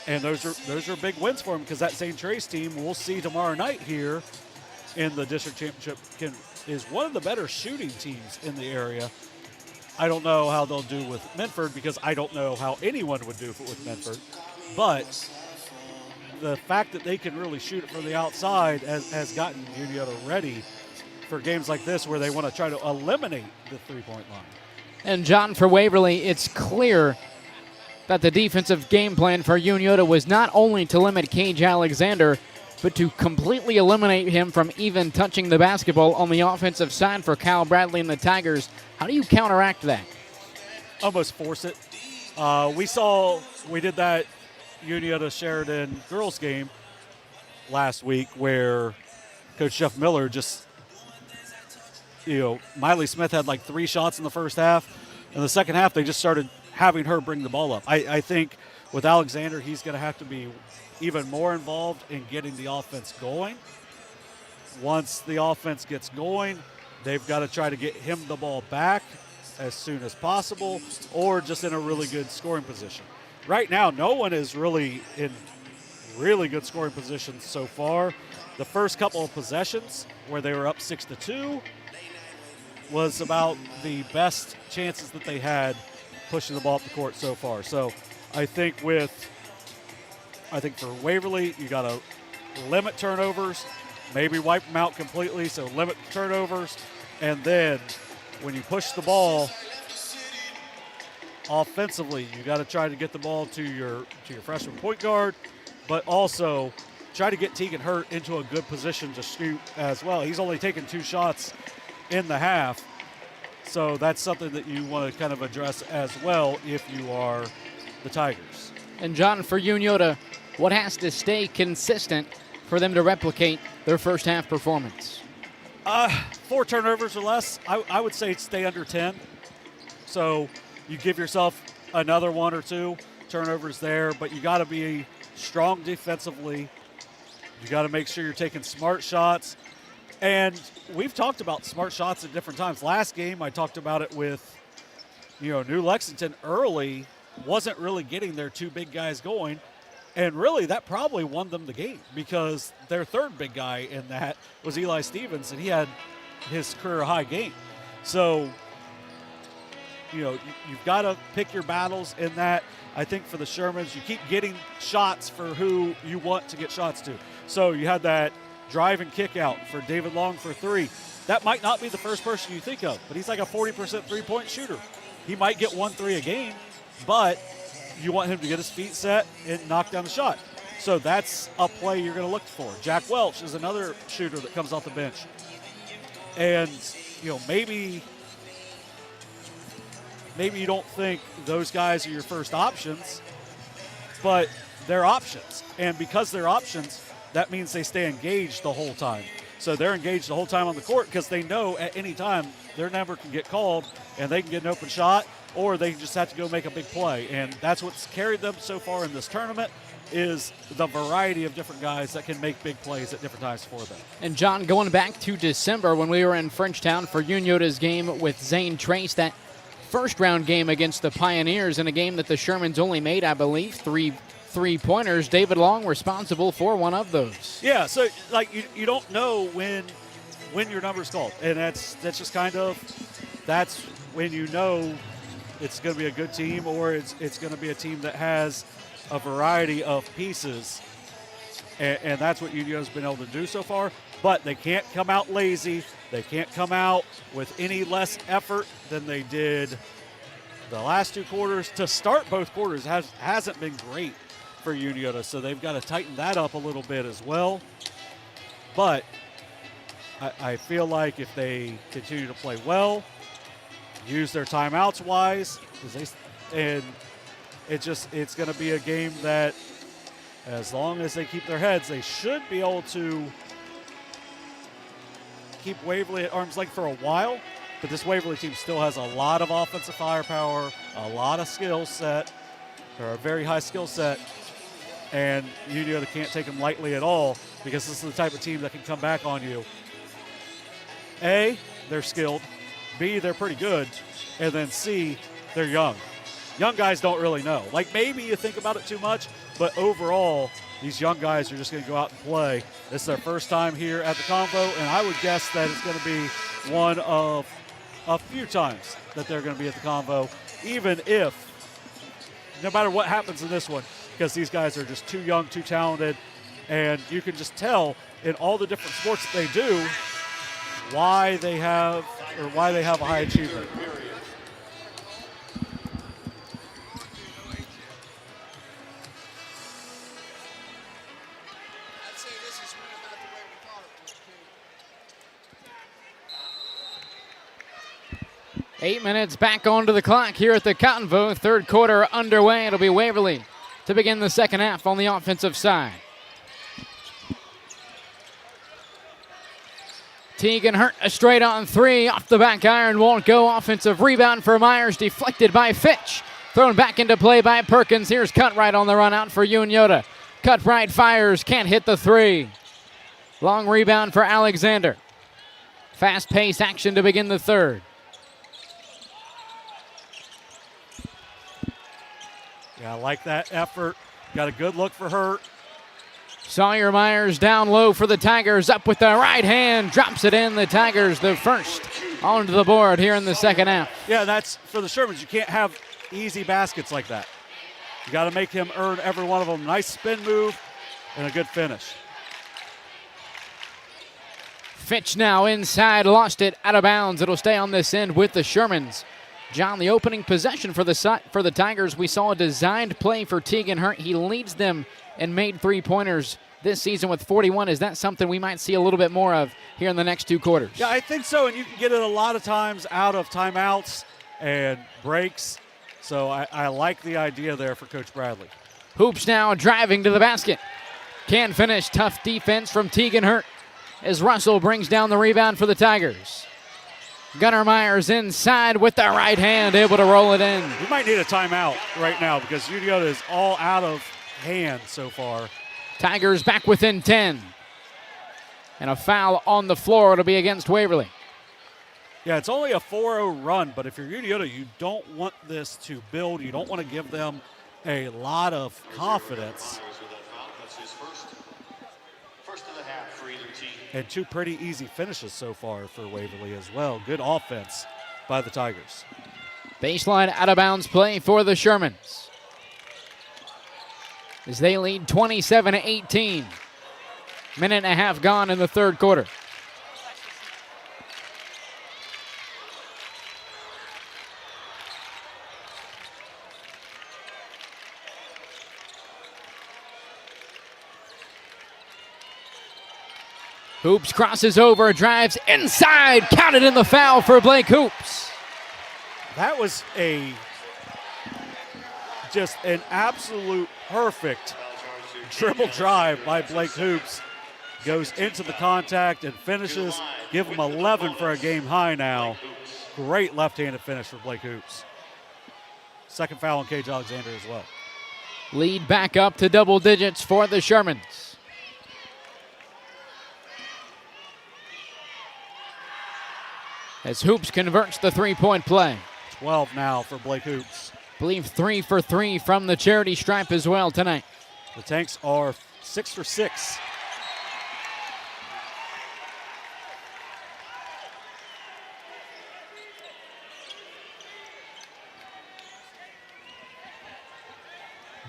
And those are big wins for them, because that St. Trace team we'll see tomorrow night here in the district championship is one of the better shooting teams in the area. I don't know how they'll do with Medford, because I don't know how anyone would do with Medford. But the fact that they can really shoot it from the outside has gotten Unioto ready for games like this, where they want to try to eliminate the three-point line. And John, for Waverly, it's clear that the defensive game plan for Unioto was not only to limit Cage Alexander, but to completely eliminate him from even touching the basketball on the offensive side for Kyle Bradley and the Tigers. How do you counteract that? Almost force it. We did that Unioto Sheridan girls game last week, where Coach Jeff Miller just, Miley Smith had like 3 shots in the first half. In the second half, they just started having her bring the ball up. I think with Alexander, he's going to have to be even more involved in getting the offense going. Once the offense gets going, they've got to try to get him the ball back as soon as possible, or just in a really good scoring position. Right now, no one is really in really good scoring positions so far. The first couple of possessions where they were up 6-2 was about the best chances that they had pushing the ball up the court so far. So I think for Waverly, you got to limit turnovers, maybe wipe them out completely, so limit turnovers. And then when you push the ball offensively, you got to try to get the ball to your freshman point guard, but also try to get Tegan Hurt into a good position to shoot as well. He's only taken 2 shots in the half, so that's something that you want to kind of address as well if you are the Tigers. And John, for Unioto, what has to stay consistent for them to replicate their first half performance? 4 turnovers or less. I would say stay under 10. So you give yourself another 1 or 2 turnovers there, but you got to be strong defensively. You got to make sure you're taking smart shots. And we've talked about smart shots at different times. Last game, I talked about it with, New Lexington early wasn't really getting their 2 big guys going. And really, that probably won them the game, because their third big guy in that was Eli Stevens, and he had his career-high game. So, you've got to pick your battles in that. I think for the Shermans, you keep getting shots for who you want to get shots to. So you had that drive and kick out for David Long for 3. That might not be the first person you think of, but he's like a 40% three-point shooter. He might get 1 3 a game, but you want him to get his feet set and knock down the shot. So that's a play you're going to look for. Jack Welch is another shooter that comes off the bench. And, maybe you don't think those guys are your first options, but they're options. And because they're options, that means they stay engaged the whole time. So they're engaged the whole time on the court, because they know at any time their number can get called and they can get an open shot, or they just have to go make a big play. And that's what's carried them so far in this tournament, is the variety of different guys that can make big plays at different times for them. And John, going back to December when we were in Frenchtown for Unioto's game with Zane Trace, that first-round game against the Pioneers, in a game that the Shermans only made, I believe, 3 3-pointers, David Long responsible for one of those. Yeah, so you don't know when your number's called, and that's just kind of, that's when you know it's going to be a good team, or it's going to be a team that has a variety of pieces, and that's what Unioto's been able to do so far. But they can't come out lazy. They can't come out with any less effort than they did the last 2 quarters. To start both quarters hasn't been great for Unioto, so they've got to tighten that up a little bit as well. But I feel like if they continue to play well, use their timeouts wise, and it's going to be a game that, as long as they keep their heads, they should be able to keep Waverly at arm's length for a while. But this Waverly team still has a lot of offensive firepower, a lot of skill set. They're a very high skill set, and Unioto can't take them lightly at all, because this is the type of team that can come back on you. A, they're skilled. B, they're pretty good. And then C, they're young. Young guys don't really know. Like, maybe you think about it too much, but overall, these young guys are just going to go out and play. This is their first time here at the Convo, and I would guess that it's going to be one of a few times that they're going to be at the Convo, even if, no matter what happens in this one, because these guys are just too young, too talented, and you can just tell in all the different sports that they do why they have a high achievement. I'd say this is really not the way we thought it was. 8 minutes back onto the clock here at the Convo. Third quarter underway. It'll be Waverly to begin the second half on the offensive side. Tegan Hurt, a straight on three, off the back iron, won't go. Offensive rebound for Myers, deflected by Fitch. Thrown back into play by Perkins. Here's Cutright on the run out for Unioto. Cutright fires, can't hit the three. Long rebound for Alexander. Fast-paced action to begin the third. Yeah, I like that effort. Got a good look for Hurt. Sawyer Myers down low for the Tigers, up with the right hand, drops it in. The Tigers the first onto the board here in the second half. Yeah, that's for the Shermans. You can't have easy baskets like that. You got to make him earn every one of them. Nice spin move and a good finish. Fitch now inside, lost it, out of bounds. It'll stay on this end with the Shermans. John, the opening possession for the Tigers, we saw a designed play for Tegan Hurt. He leads them and made three-pointers this season with 41. Is that something we might see a little bit more of here in the next two quarters? Yeah, I think so, and you can get it a lot of times out of timeouts and breaks. So I like the idea there for Coach Bradley. Hoops now driving to the basket. Can't finish. Tough defense from Tegan Hurt as Russell brings down the rebound for the Tigers. Gunnar Myers inside with the right hand, able to roll it in. We might need a timeout right now because Unioto is all out of hand so far. Tigers back within 10. And a foul on the floor. It'll be against Waverly. Yeah, it's only a 4-0 run, but if you're Unioto, you don't want this to build. You don't want to give them a lot of confidence. First of the half for either team. And two pretty easy finishes so far for Waverly as well. Good offense by the Tigers. Baseline out of bounds play for the Shermans as they lead 27-18. Minute and a half gone in the third quarter. Hoops crosses over, drives inside, counted in the foul for Blake Hoops. That was just an absolute perfect dribble drive by Blake Hoops. Goes into the contact and finishes. Give him 11 for a game high now. Great left-handed finish for Blake Hoops. Second foul on Cage Alexander as well. Lead back up to double digits for the Shermans. As Hoops converts the three-point play. 12 now for Blake Hoops. Believe 3 for 3 from the charity stripe as well tonight. The Tanks are 6 for 6.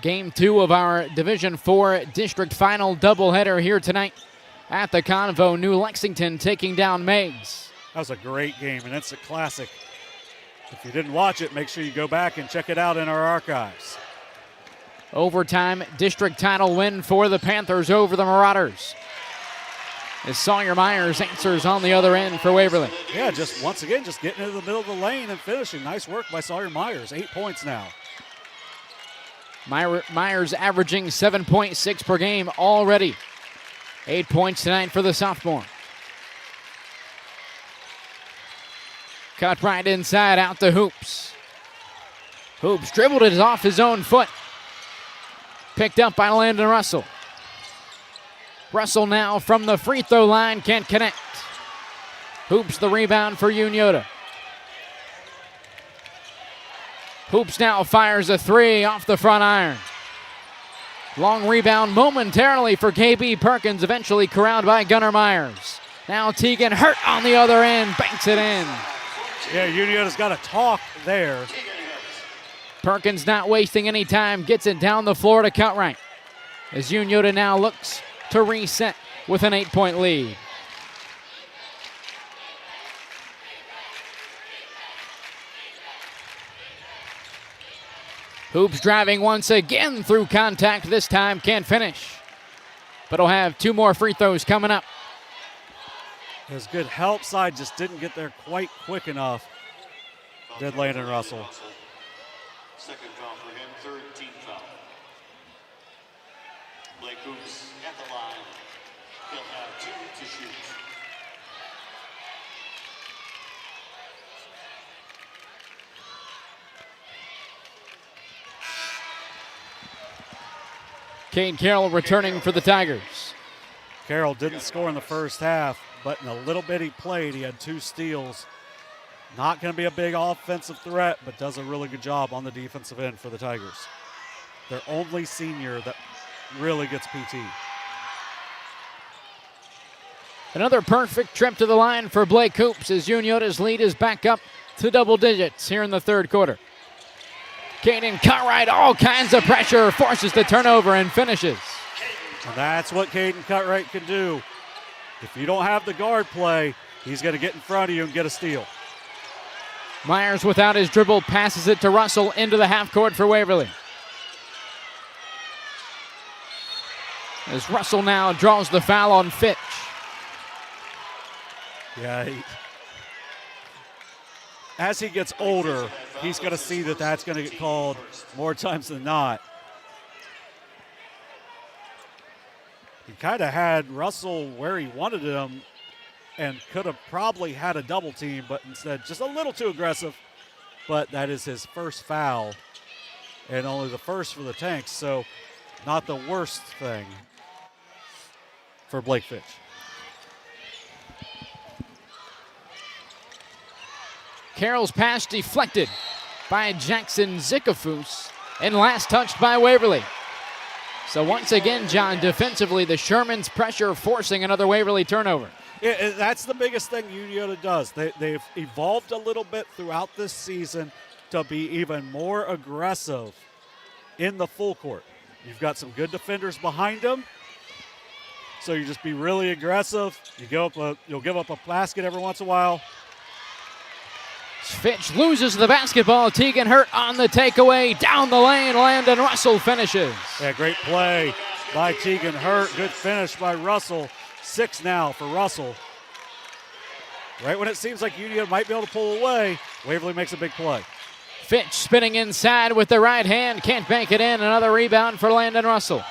Game 2 of our Division IV District Final doubleheader here tonight at the Convo. New Lexington taking down Meigs. That was a great game, and it's a classic. If you didn't watch it, make sure you go back and check it out in our archives. Overtime district title win for the Panthers over the Marauders. As Sawyer Myers answers on the other end for Waverly. Yeah, just once again, just getting into the middle of the lane and finishing. Nice work by Sawyer Myers. 8 points now. Myers averaging 7.6 per game already. 8 points tonight for the sophomore. Cut right inside, out to Hoops. Hoops dribbled it off his own foot. Picked up by Landon Russell. Russell now from the free throw line, can't connect. Hoops the rebound for Unioto. Hoops now fires a three off the front iron. Long rebound momentarily for KB Perkins, eventually corralled by Gunnar Myers. Now Tegan Hurt on the other end, banks it in. Yeah, Unioto's got a talk there. Perkins not wasting any time, gets it down the floor to Cutright. As Unioto now looks to reset with an 8-point lead. Hoops driving once again through contact, this time can't finish. But he'll have 2 more free throws coming up. It was good help side, just didn't get there quite quick enough. Did Landon Russell. Second foul for him, third team foul. Blake Hoops at the line. He'll have 2 to shoot. Cade Carroll returning for the Tigers. Carroll didn't score in the first half, but in a little bit he played, he had 2 steals. Not going to be a big offensive threat, but does a really good job on the defensive end for the Tigers. Their only senior that really gets PT. Another perfect trip to the line for Blake Hoops as Unioto's lead is back up to double digits here in the third quarter. Caden Cutright, all kinds of pressure, forces the turnover and finishes. And that's what Caden Cutright can do. If you don't have the guard play, he's going to get in front of you and get a steal. Myers without his dribble passes it to Russell into the half court for Waverly. As Russell now draws the foul on Fitch. Yeah, as he gets older, he's going to see that that's going to get called more times than not. He kind of had Russell where he wanted him and could have probably had a double team, but instead just a little too aggressive. But that is his first foul and only the first for the Tanks, so not the worst thing for Blake Fitch. Carroll's pass deflected by Jackson Zikafus and last touched by Waverly. So once again, John, defensively, the Shermans pressure forcing another Waverly turnover. Yeah, that's the biggest thing Unioto does. They've evolved a little bit throughout this season to be even more aggressive in the full court. You've got some good defenders behind them, so you just be really aggressive. You'll give up a basket every once in a while. Fitch loses the basketball. Tegan Hurt on the takeaway. Down the lane, Landon Russell finishes. Yeah, great play by Tegan Hurt. Good finish by Russell. 6 now for Russell. Right when it seems like Unioto might be able to pull away, Waverly makes a big play. Fitch spinning inside with the right hand. Can't bank it in. Another rebound for Landon Russell.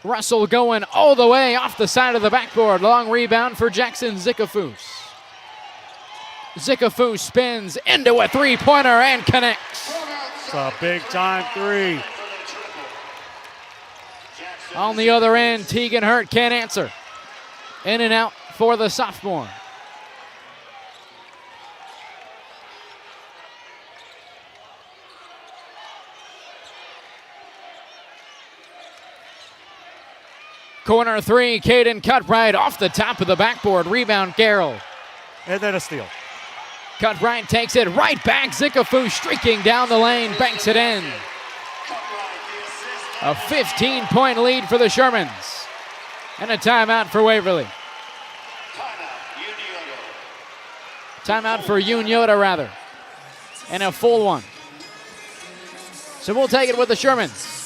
Russell going all the way off the side of the backboard. Long rebound for Jackson Zikafus. Zikafus spins into a three-pointer and connects. It's a big-time 3. On the other end, Tegan Hurt can't answer. In and out for the sophomore. Corner 3, Caden Cutright off the top of the backboard. Rebound, Carroll. And then a steal. Cutright takes it right back. Zikafus streaking down the lane, banks it in. A 15-point lead for the Shermans. And a timeout for Waverly. Timeout for Unioto, rather. And a full one. So we'll take it with the Shermans.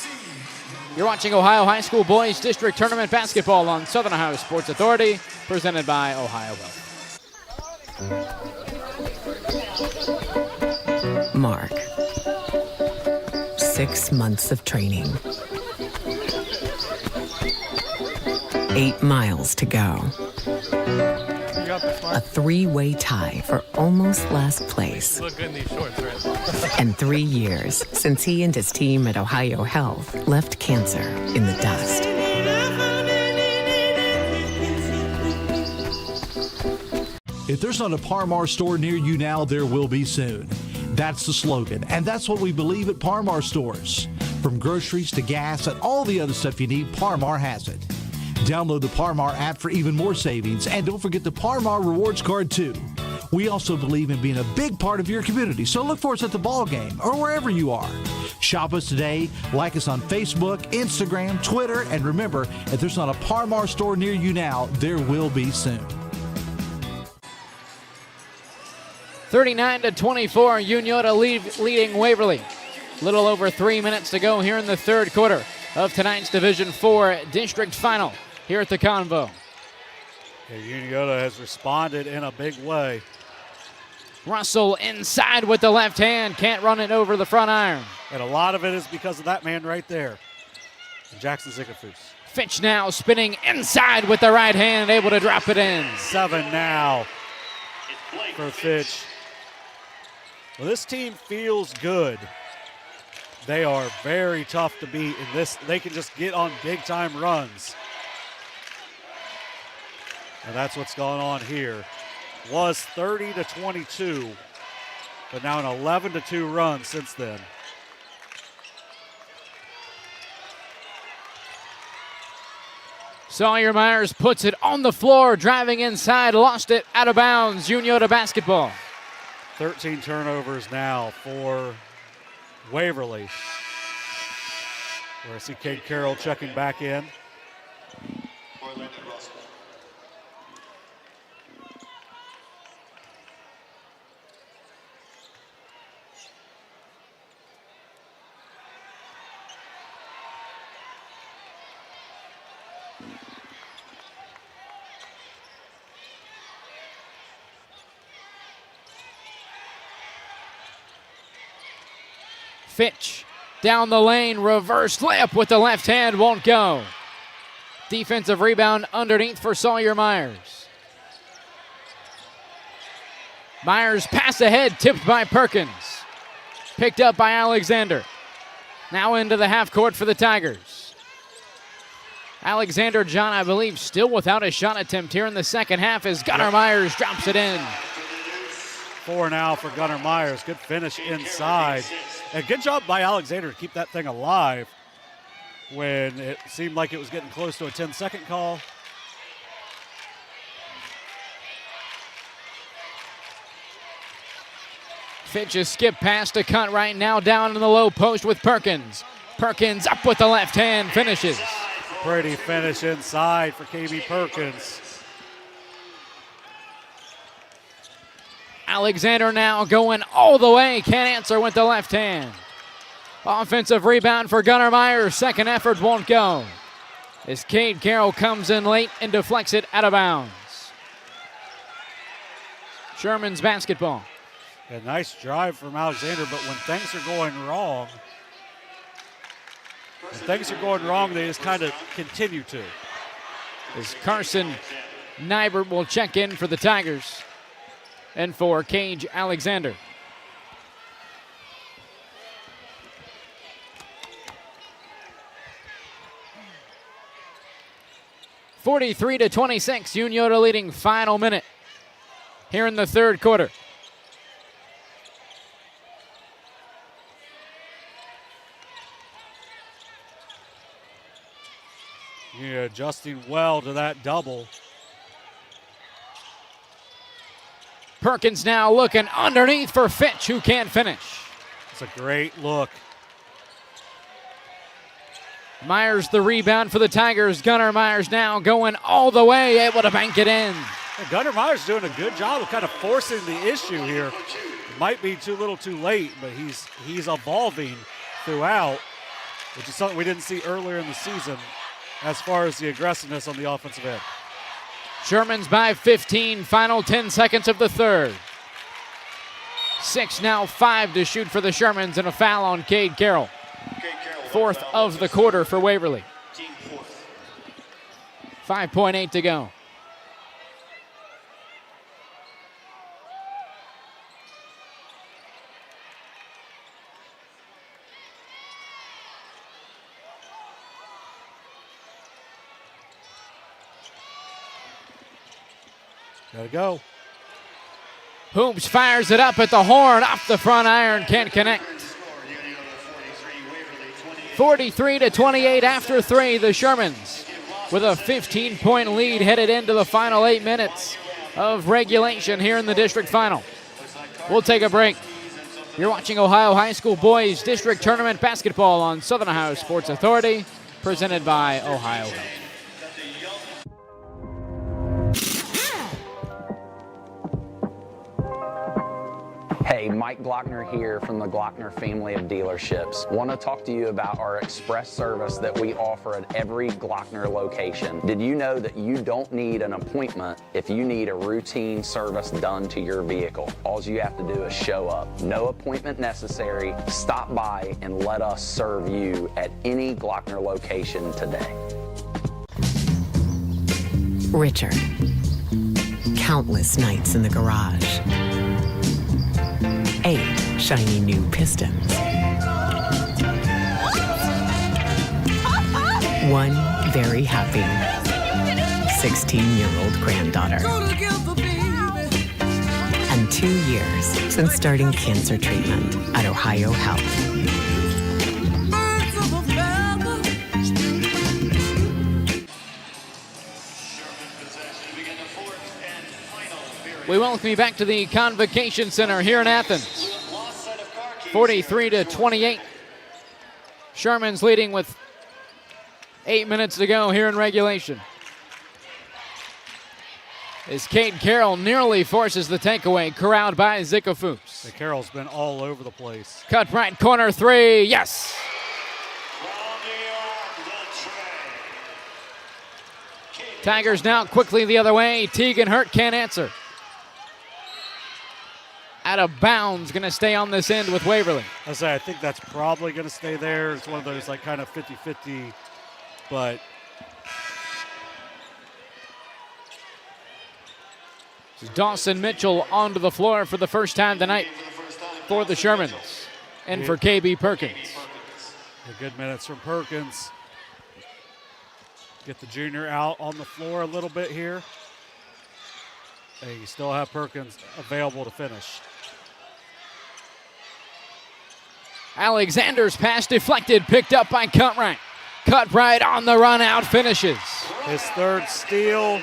You're watching Ohio High School Boys District Tournament Basketball on Southern Ohio Sports Authority, presented by Ohio Wealth. Mark. 6 months of training. 8 miles to go. A 3-way tie for almost last place. You look good in these shorts, right? And 3 years since he and his team at Ohio Health left cancer in the dust. If there's not a Parmar store near you now, there will be soon. That's the slogan, and that's what we believe at Parmar stores. From groceries to gas and all the other stuff you need, Parmar has it. Download the Parmar app for even more savings, and don't forget the Parmar Rewards Card too. We also believe in being a big part of your community, so look for us at the ball game or wherever you are. Shop us today, like us on Facebook, Instagram, Twitter, and remember, if there's not a Parmar store near you now, there will be soon. 39-24, Unioto leading Waverly. Little over 3 minutes to go here in the third quarter of tonight's Division IV district final here at the Convo. Unioto has responded in a big way. Russell inside with the left hand, can't run it over the front iron. And a lot of it is because of that man right there, Jackson Zickerfoos. Fitch now spinning inside with the right hand, able to drop it in. 7 now for Fitch. Well, this team feels good. They are very tough to beat in this. They can just get on big-time runs. And that's what's going on here. Was 30-22, but now an 11-2 run since then. Sawyer Myers puts it on the floor, driving inside, lost it, out of bounds. Unioto basketball. 13 turnovers now for Waverly. Where I see Cade Carroll checking back in. Fitch down the lane, reverse layup with the left hand, won't go. Defensive rebound underneath for Sawyer Myers. Myers pass ahead, tipped by Perkins. Picked up by Alexander. Now into the half court for the Tigers. Alexander John, I believe, still without a shot attempt here in the second half as Gunnar Myers drops it in. 4 now for Gunnar Myers. Good finish inside. And good job by Alexander to keep that thing alive when it seemed like it was getting close to a 10-second call. Fitch is skip past to cut right now, down in the low post with Perkins. Perkins up with the left hand, finishes. Pretty finish inside for KB Perkins. Alexander now going all the way, can't answer with the left hand. Offensive rebound for Gunnar Myers, second effort won't go. As Cade Carroll comes in late and deflects it out of bounds. Sherman's basketball. A nice drive from Alexander, but when things are going wrong, they just kind of continue to. As Carson Nybert will check in for the Tigers. And for Cage Alexander. (43-26), Unioto leading final minute here in the third quarter. Yeah, adjusting well to that double. Perkins now looking underneath for Fitch, who can't finish. It's a great look. Myers the rebound for the Tigers. Gunnar Myers now going all the way, able to bank it in. And Gunnar Myers doing a good job of kind of forcing the issue here. It might be too little too late, but he's evolving throughout, which is something we didn't see earlier in the season as far as the aggressiveness on the offensive end. Shermans by 15, final 10 seconds of the third. 6 now, 5 to shoot for the Shermans, and a foul on Cade Carroll. 4th of the quarter for Waverly. Team fourth. 5.8 to go. Gotta go. Hoops fires it up at the horn, off the front iron, can't connect. 43-28 after 3, the Shermans with a 15-point lead headed into the final 8 minutes of regulation here in the district final. We'll take a break. You're watching Ohio High School Boys District Tournament Basketball on Southern Ohio Sports Authority, presented by Ohio Health. Hey, Mike Glockner here from the Glockner family of dealerships. Want to talk to you about our express service that we offer at every Glockner location. Did you know that you don't need an appointment if you need a routine service done to your vehicle? All you have to do is show up. No appointment necessary. Stop by and let us serve you at any Glockner location today. Richard. Countless nights in the garage. 8 shiny new pistons. 1 very happy 16-year-old granddaughter. And 2 years since starting cancer treatment at Ohio Health. We welcome you back to the Convocation Center here in Athens. 43-28. Sherman's leading with 8 minutes to go here in regulation. As Cade Carroll nearly forces the takeaway, corralled by Zikafus. Carroll's been all over the place. Cut right corner 3, yes! Tigers now quickly the other way. Tegan Hurt can't answer. Out of bounds, going to stay on this end with Waverly. I think that's probably going to stay there. It's one of those like kind of 50-50, but Dawson Mitchell onto the floor for the first time tonight for the Shermans and for KB Perkins. Good minutes from Perkins. Get the junior out on the floor a little bit here. And you still have Perkins available to finish. Alexander's pass deflected, picked up by Cutright. Cutright on the run out, finishes. His third steal,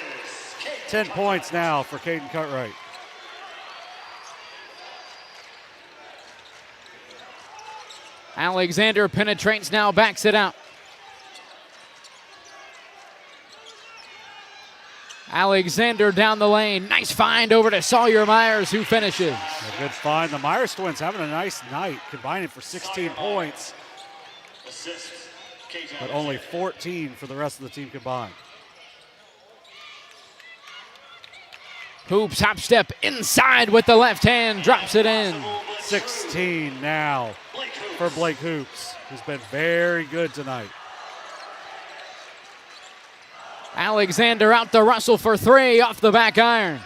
10 points now for Caden Cutright. Alexander penetrates now, backs it out. Alexander down the lane. Nice find over to Sawyer Myers, who finishes. A good find. The Myers twins having a nice night, combining for 16 points. But only 14 for the rest of the team combined. Hoops, hop step inside with the left hand, drops it in. 16 now for Blake Hoops, who's been very good tonight. Alexander out to Russell for 3 off the back iron.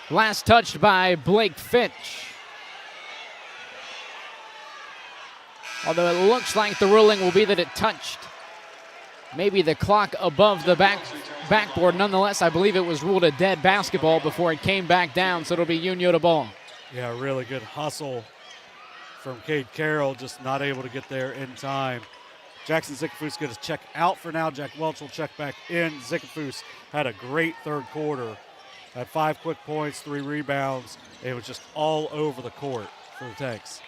Last touched by Blake Finch. Although it looks like the ruling will be that it touched maybe the clock above the backboard. Nonetheless, I believe it was ruled a dead basketball before it came back down, so it'll be Unioto ball. Yeah, really good hustle from Cade Carroll, just not able to get there in time. Jackson Zikafus gets a check out for now. Jack Welch will check back in. Zikafus had a great third quarter. Had 5 quick points, 3 rebounds. It was just all over the court for the Tanks.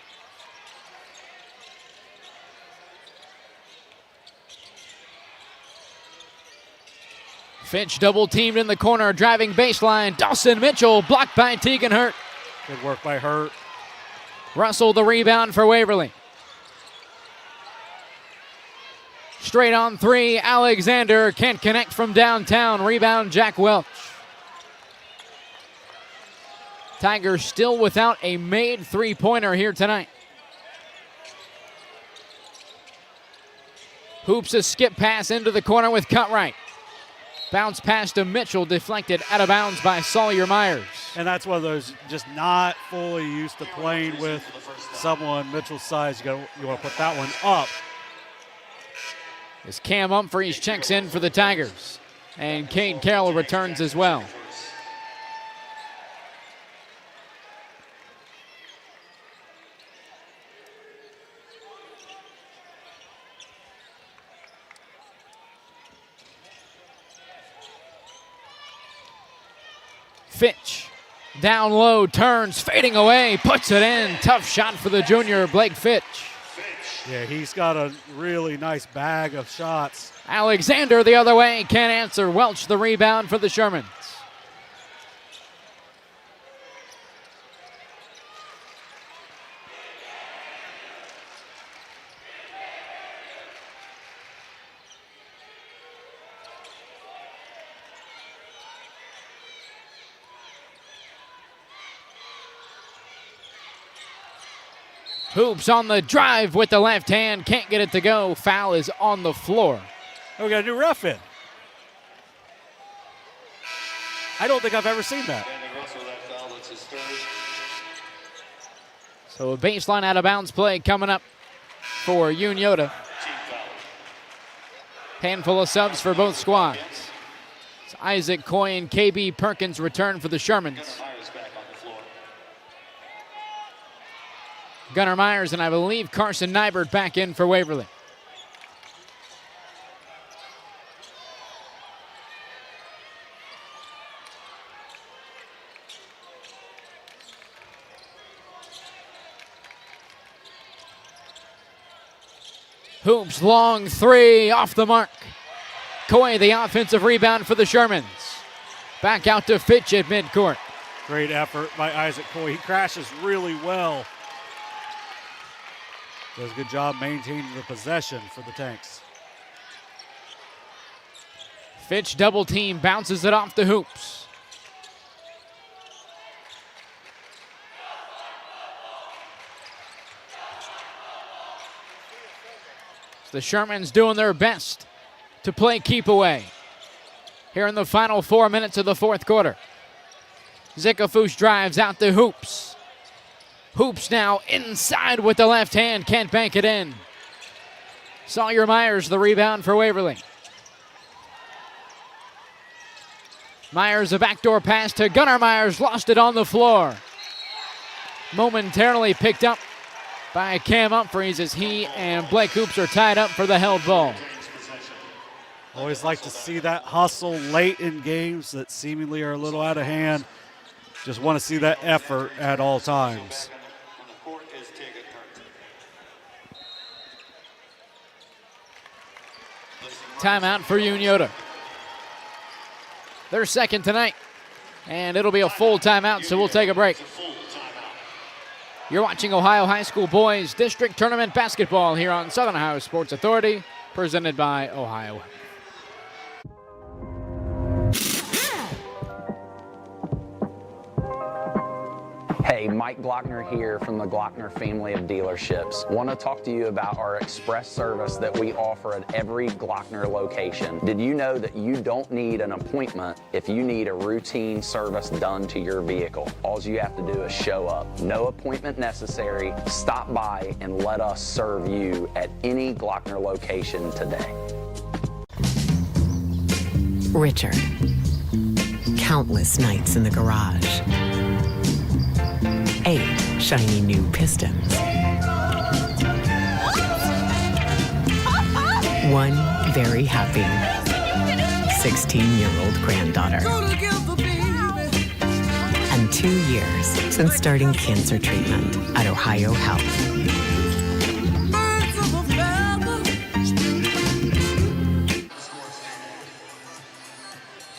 Finch double teamed in the corner, driving baseline. Dawson Mitchell blocked by Tegan Hurt. Good work by Hurt. Russell the rebound for Waverly. Straight on 3, Alexander can't connect from downtown. Rebound, Jack Welch. Tigers still without a made three-pointer here tonight. Hoops a skip pass into the corner with Cutright. Bounce pass to Mitchell, deflected out of bounds by Sawyer Myers. And that's one of those just not fully used to playing with someone Mitchell's size. You want to put that one up. As Cam Humphreys checks in for the Tigers. And Cade Carroll returns as well. Fitch, down low, turns, fading away, puts it in. Tough shot for the junior, Blake Fitch. Yeah, he's got a really nice bag of shots. Alexander the other way, can't answer. Welch the rebound for the Shermans. Hoops on the drive with the left hand. Can't get it to go. Foul is on the floor. Oh, we got a new ref in. I don't think I've ever seen that. So a baseline out of bounds play coming up for Unioto. Handful of subs for both squads. It's Isaac Coy and KB Perkins return for the Shermans. Gunnar Myers and I believe Carson Nybert back in for Waverly. Hoops, long three, off the mark. Coy, the offensive rebound for the Shermans. Back out to Fitch at midcourt. Great effort by Isaac Coy. He crashes really well. Does a good job maintaining the possession for the Tanks. Fitch double team, bounces it off the hoops. The Shermans doing their best to play keep away here in the final 4 minutes of the fourth quarter. Zickafoos drives out the hoops. Hoops now inside with the left hand, can't bank it in. Sawyer Myers the rebound for Waverly. Myers a backdoor pass to Gunnar Myers, lost it on the floor. Momentarily picked up by Cam Humphreys as he and Blake Hoops are tied up for the held ball. Always like to see that hustle late in games that seemingly are a little out of hand. Just want to see that effort at all times. Timeout for Unioto. They're second tonight, and it'll be a full timeout, so we'll take a break. You're watching Ohio High School Boys District Tournament Basketball here on Southern Ohio Sports Authority, presented by Ohio. Hey, Mike Glockner here from the Glockner family of dealerships. Want to talk to you about our express service that we offer at every Glockner location. Did you know that you don't need an appointment if you need a routine service done to your vehicle? All you have to do is show up. No appointment necessary. Stop by and let us serve you at any Glockner location today. Richard. Countless nights in the garage. 8 shiny new pistons. 1 very happy 16-year-old granddaughter. And 2 years since starting cancer treatment at Ohio Health.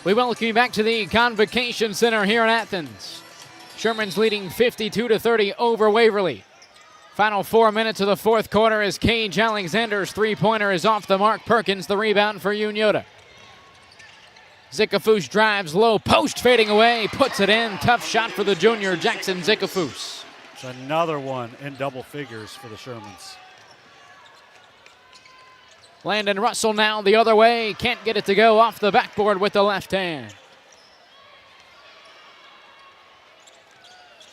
We welcome you back to the Convocation Center here in Athens. Sherman's leading 52-30 over Waverly. Final 4 minutes of the fourth quarter as Cage Alexander's three-pointer is off the mark. Perkins the rebound for Unioto. Zickafoos drives low post, fading away, puts it in. Tough shot for the junior, Jackson Zickafoos. It's another one in double figures for the Shermans. Landon Russell now the other way. Can't get it to go off the backboard with the left hand.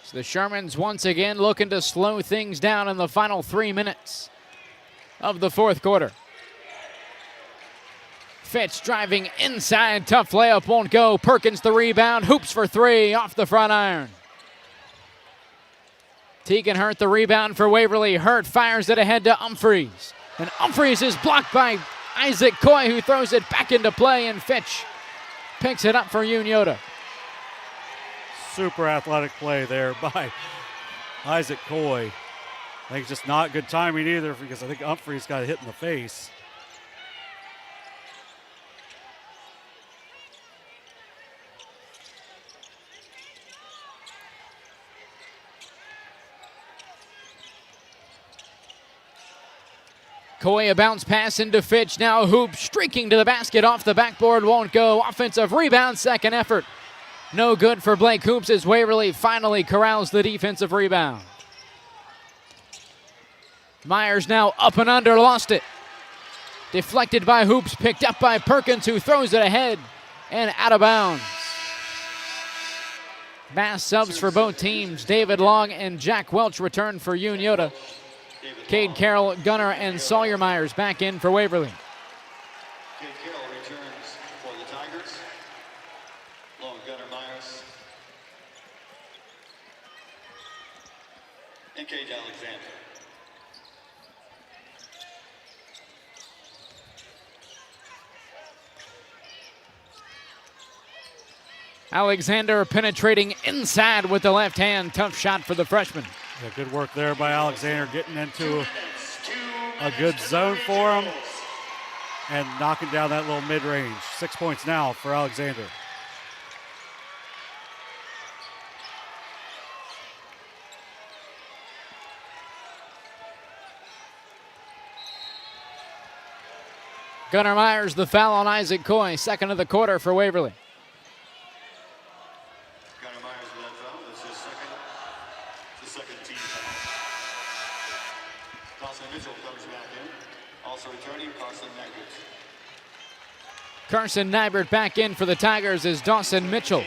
So the Shermans once again looking to slow things down in the final 3 minutes of the fourth quarter. Fitch driving inside. Tough layup won't go. Perkins the rebound. Hoops for three off the front iron. Tegan Hurt the rebound for Waverly. Hurt fires it ahead to Humphreys. And Humphreys is blocked by Isaac Coy, who throws it back into play, and Fitch picks it up for Unioto. Super athletic play there by Isaac Coy. I think it's just not good timing either, because I think Humphreys got hit in the face. Coy, a bounce pass into Fitch. Now Hoop streaking to the basket, off the backboard, won't go. Offensive rebound, second effort. No good for Blake Hoops as Waverly finally corrals the defensive rebound. Myers now up and under, lost it. Deflected by Hoops, picked up by Perkins, who throws it ahead and out of bounds. Mass subs for both teams. David Long and Jack Welch return for Unioto. Cade Carroll, Gunner, and Sawyer Myers back in for Waverly. Cade Carroll returns for the Tigers. Long, Gunner, Myers. And Cade Alexander. Alexander penetrating inside with the left hand. Tough shot for the freshman. Yeah, good work there by Alexander, getting into a good zone for him and knocking down that little mid-range. 6 points now for Alexander. Gunnar Myers, the foul on Isaac Coy, second of the quarter for Waverly. Gunner Myers with that foul. That's his second team foul. Dawson Mitchell comes back in. Also returning, Carson Naggert. Carson Nybert back in for the Tigers as Dawson Mitchell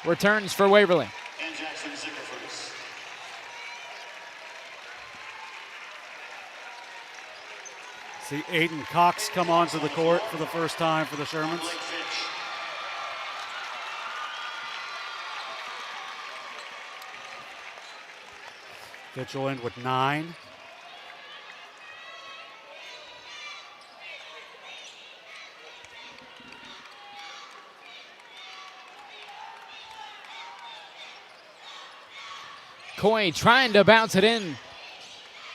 returns for Waverly. And Jackson Zickerfors. See Aiden Cox come onto the court for the first time for the Shermans. Fitch will end with 9. Coy trying to bounce it in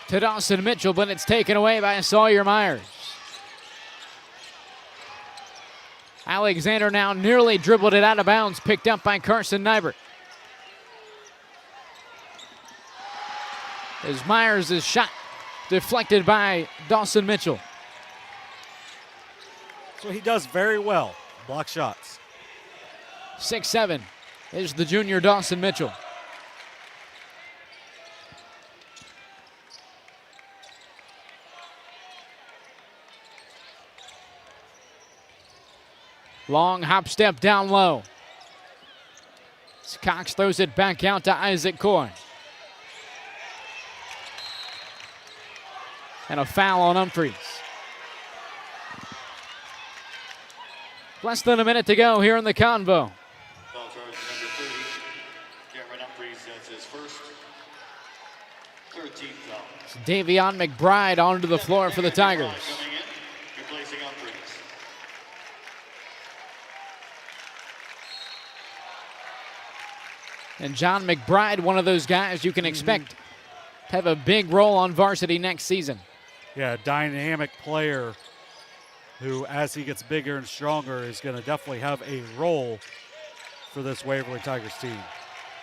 to Dawson Mitchell, but it's taken away by Sawyer Myers. Alexander now nearly dribbled it out of bounds, picked up by Carson Nybert. As Myers' shot deflected by Dawson Mitchell. So he does very well, block shots. 6'7" is the junior Dawson Mitchell. Long hop step down low. Cox throws it back out to Isaac Coy. And a foul on Humphreys. Less than a minute to go here in the convo. Foul charge number 30. Cameron Humphreys, that's his first. 13th foul. It's Davion McBride onto the floor for the Tigers. Coming in, replacing Humphreys. And John McBride, one of those guys you can expect to have a big role on varsity next season. Yeah, a dynamic player who, as he gets bigger and stronger, is going to definitely have a role for this Waverly Tigers team.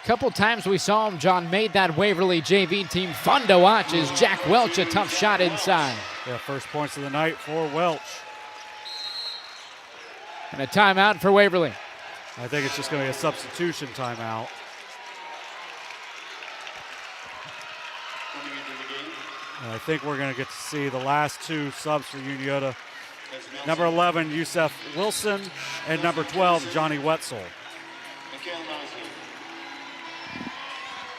Couple times we saw him, John, made that Waverly JV team fun to watch as Jack Welch, a tough shot inside. Yeah, first points of the night for Welch. And a timeout for Waverly. I think it's just going to be a substitution timeout. Coming into the game And I think we're going to get to see the last two subs for Unioto. Number 11, Yusef Wilson, and number 12, Johnny Wetzel.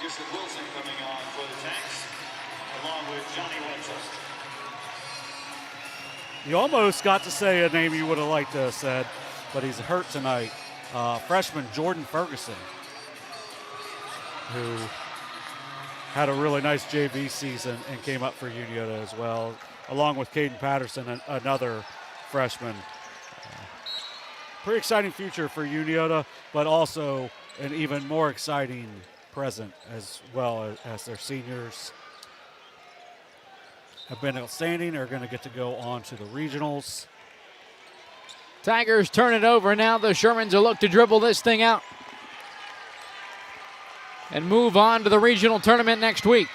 Yusef Wilson coming on for the Tanks, along with Johnny Wetzel. You almost got to say a name you would have liked to have said, but he's hurt tonight. Freshman Jordan Ferguson, who had a really nice JV season and came up for Unioto as well, along with Caden Patterson, another freshman. Pretty exciting future for Unioto, but also an even more exciting present as well as their seniors have been outstanding. Are going to get to go on to the regionals. Tigers turn it over now. The Shermans will look to dribble this thing out and move on to the regional tournament next week.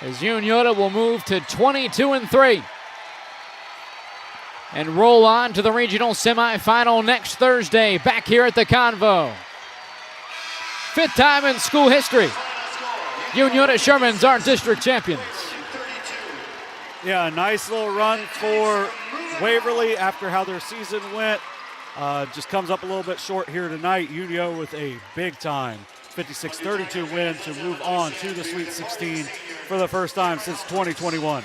As Unioto will move to 22-3 and roll on to the regional semifinal next Thursday back here at the Convo. Fifth time in school history, Unioto Shermans are district champions. Yeah, a nice little run for Waverly after how their season went. Just comes up a little bit short here tonight. Unioto with a big-time 56-32 win to move on to the Sweet 16 for the first time since 2021.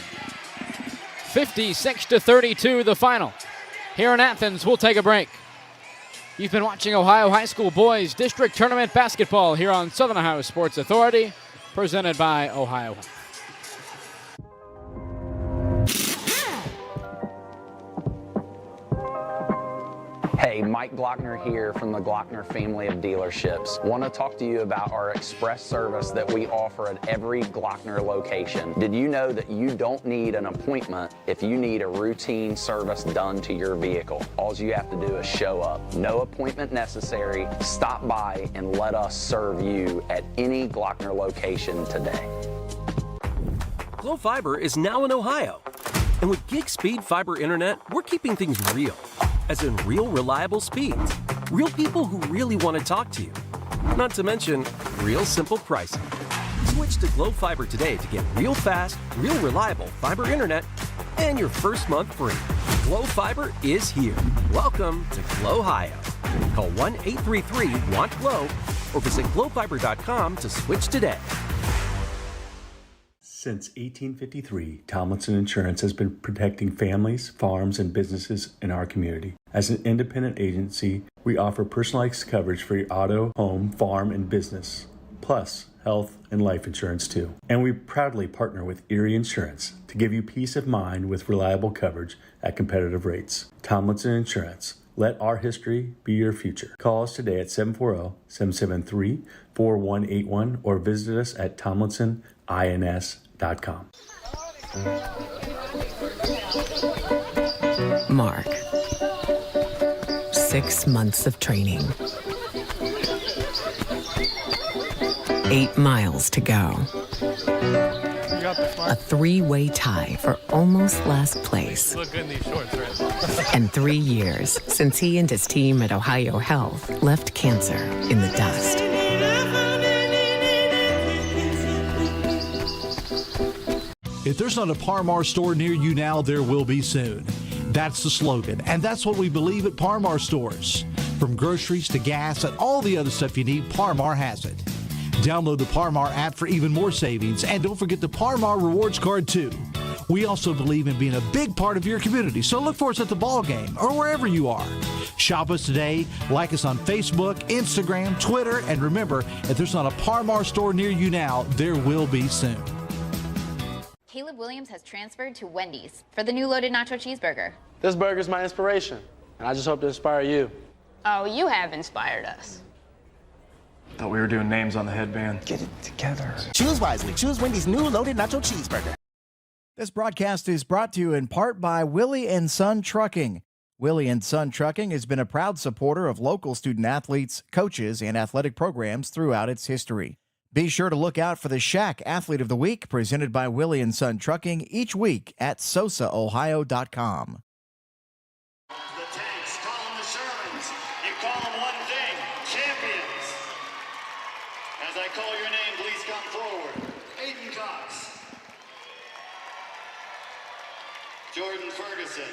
56-32 the final. Here in Athens, we'll take a break. You've been watching Ohio High School Boys District Tournament Basketball here on Southern Ohio Sports Authority, presented by Ohio. Hey, Mike Glockner here from the Glockner family of dealerships. Want to talk to you about our express service that we offer at every Glockner location. Did you know that you don't need an appointment if you need a routine service done to your vehicle? All you have to do is show up. No appointment necessary. Stop by and let us serve you at any Glockner location today. Glo Fiber is now in Ohio. And with gig speed fiber internet, we're keeping things real. As in real, reliable speeds. Real people who really want to talk to you. Not to mention, real simple pricing. Switch to Glo Fiber today to get real fast, real reliable fiber internet and your first month free. Glo Fiber is here. Welcome to Glo Ohio. Call 1-833-WANT-GLO or visit glofiber.com to switch today. Since 1853, Tomlinson Insurance has been protecting families, farms, and businesses in our community. As an independent agency, we offer personalized coverage for your auto, home, farm, and business, plus health and life insurance too. And we proudly partner with Erie Insurance to give you peace of mind with reliable coverage at competitive rates. Tomlinson Insurance. Let our history be your future. Call us today at 740-773-4181 or visit us at tomlinsonins.com. Mark. 6 months of training. 8 miles to go. A 3-way tie for almost last place. Look good in these shorts, right? And 3 years since he and his team at Ohio Health left cancer in the dust. If there's not a Parmar store near you now, there will be soon. That's the slogan, and that's what we believe at Parmar stores. From groceries to gas and all the other stuff you need, Parmar has it. Download the Parmar app for even more savings, and don't forget the Parmar Rewards Card too. We also believe in being a big part of your community, so look for us at the ball game or wherever you are. Shop us today, like us on Facebook, Instagram, Twitter, and remember, if there's not a Parmar store near you now, there will be soon. Caleb Williams has transferred to Wendy's for the new loaded nacho cheeseburger. This burger's my inspiration, and I just hope to inspire you. Oh, you have inspired us. Thought we were doing names on the headband. Get it together. Choose wisely. Choose Wendy's new loaded nacho cheeseburger. This broadcast is brought to you in part by Willie and Son Trucking. Willie and Son Trucking has been a proud supporter of local student athletes, coaches, and athletic programs throughout its history. Be sure to look out for the Shack Athlete of the Week presented by Willie and Son Trucking each week at sosaohio.com. The Tanks call them the Shermans. You call them one thing, champions. As I call your name, please come forward. Aiden Cox. Jordan Ferguson.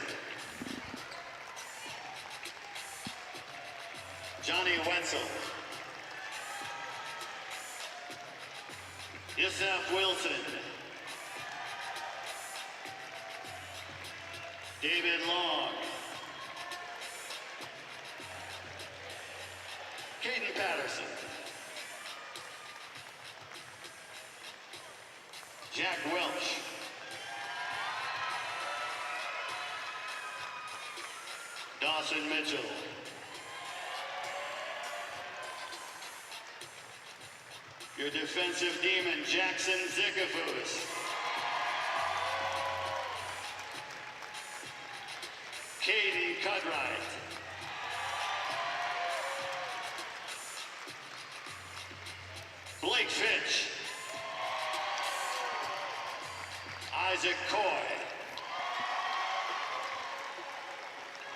Johnny Wetzel. Yusef Wilson. David Long. Caden Patterson. Jack Welch. Dawson Mitchell. Your defensive demon, Jackson Zickafoos. Katie Cudright. Blake Fitch. Isaac Coy.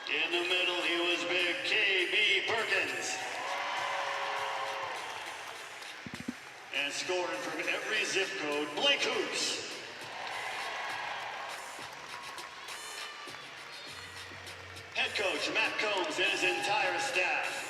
In the middle, he was big, KB Perkins. And scoring from every zip code, Blake Hoops. Head coach Matt Combs and his entire staff.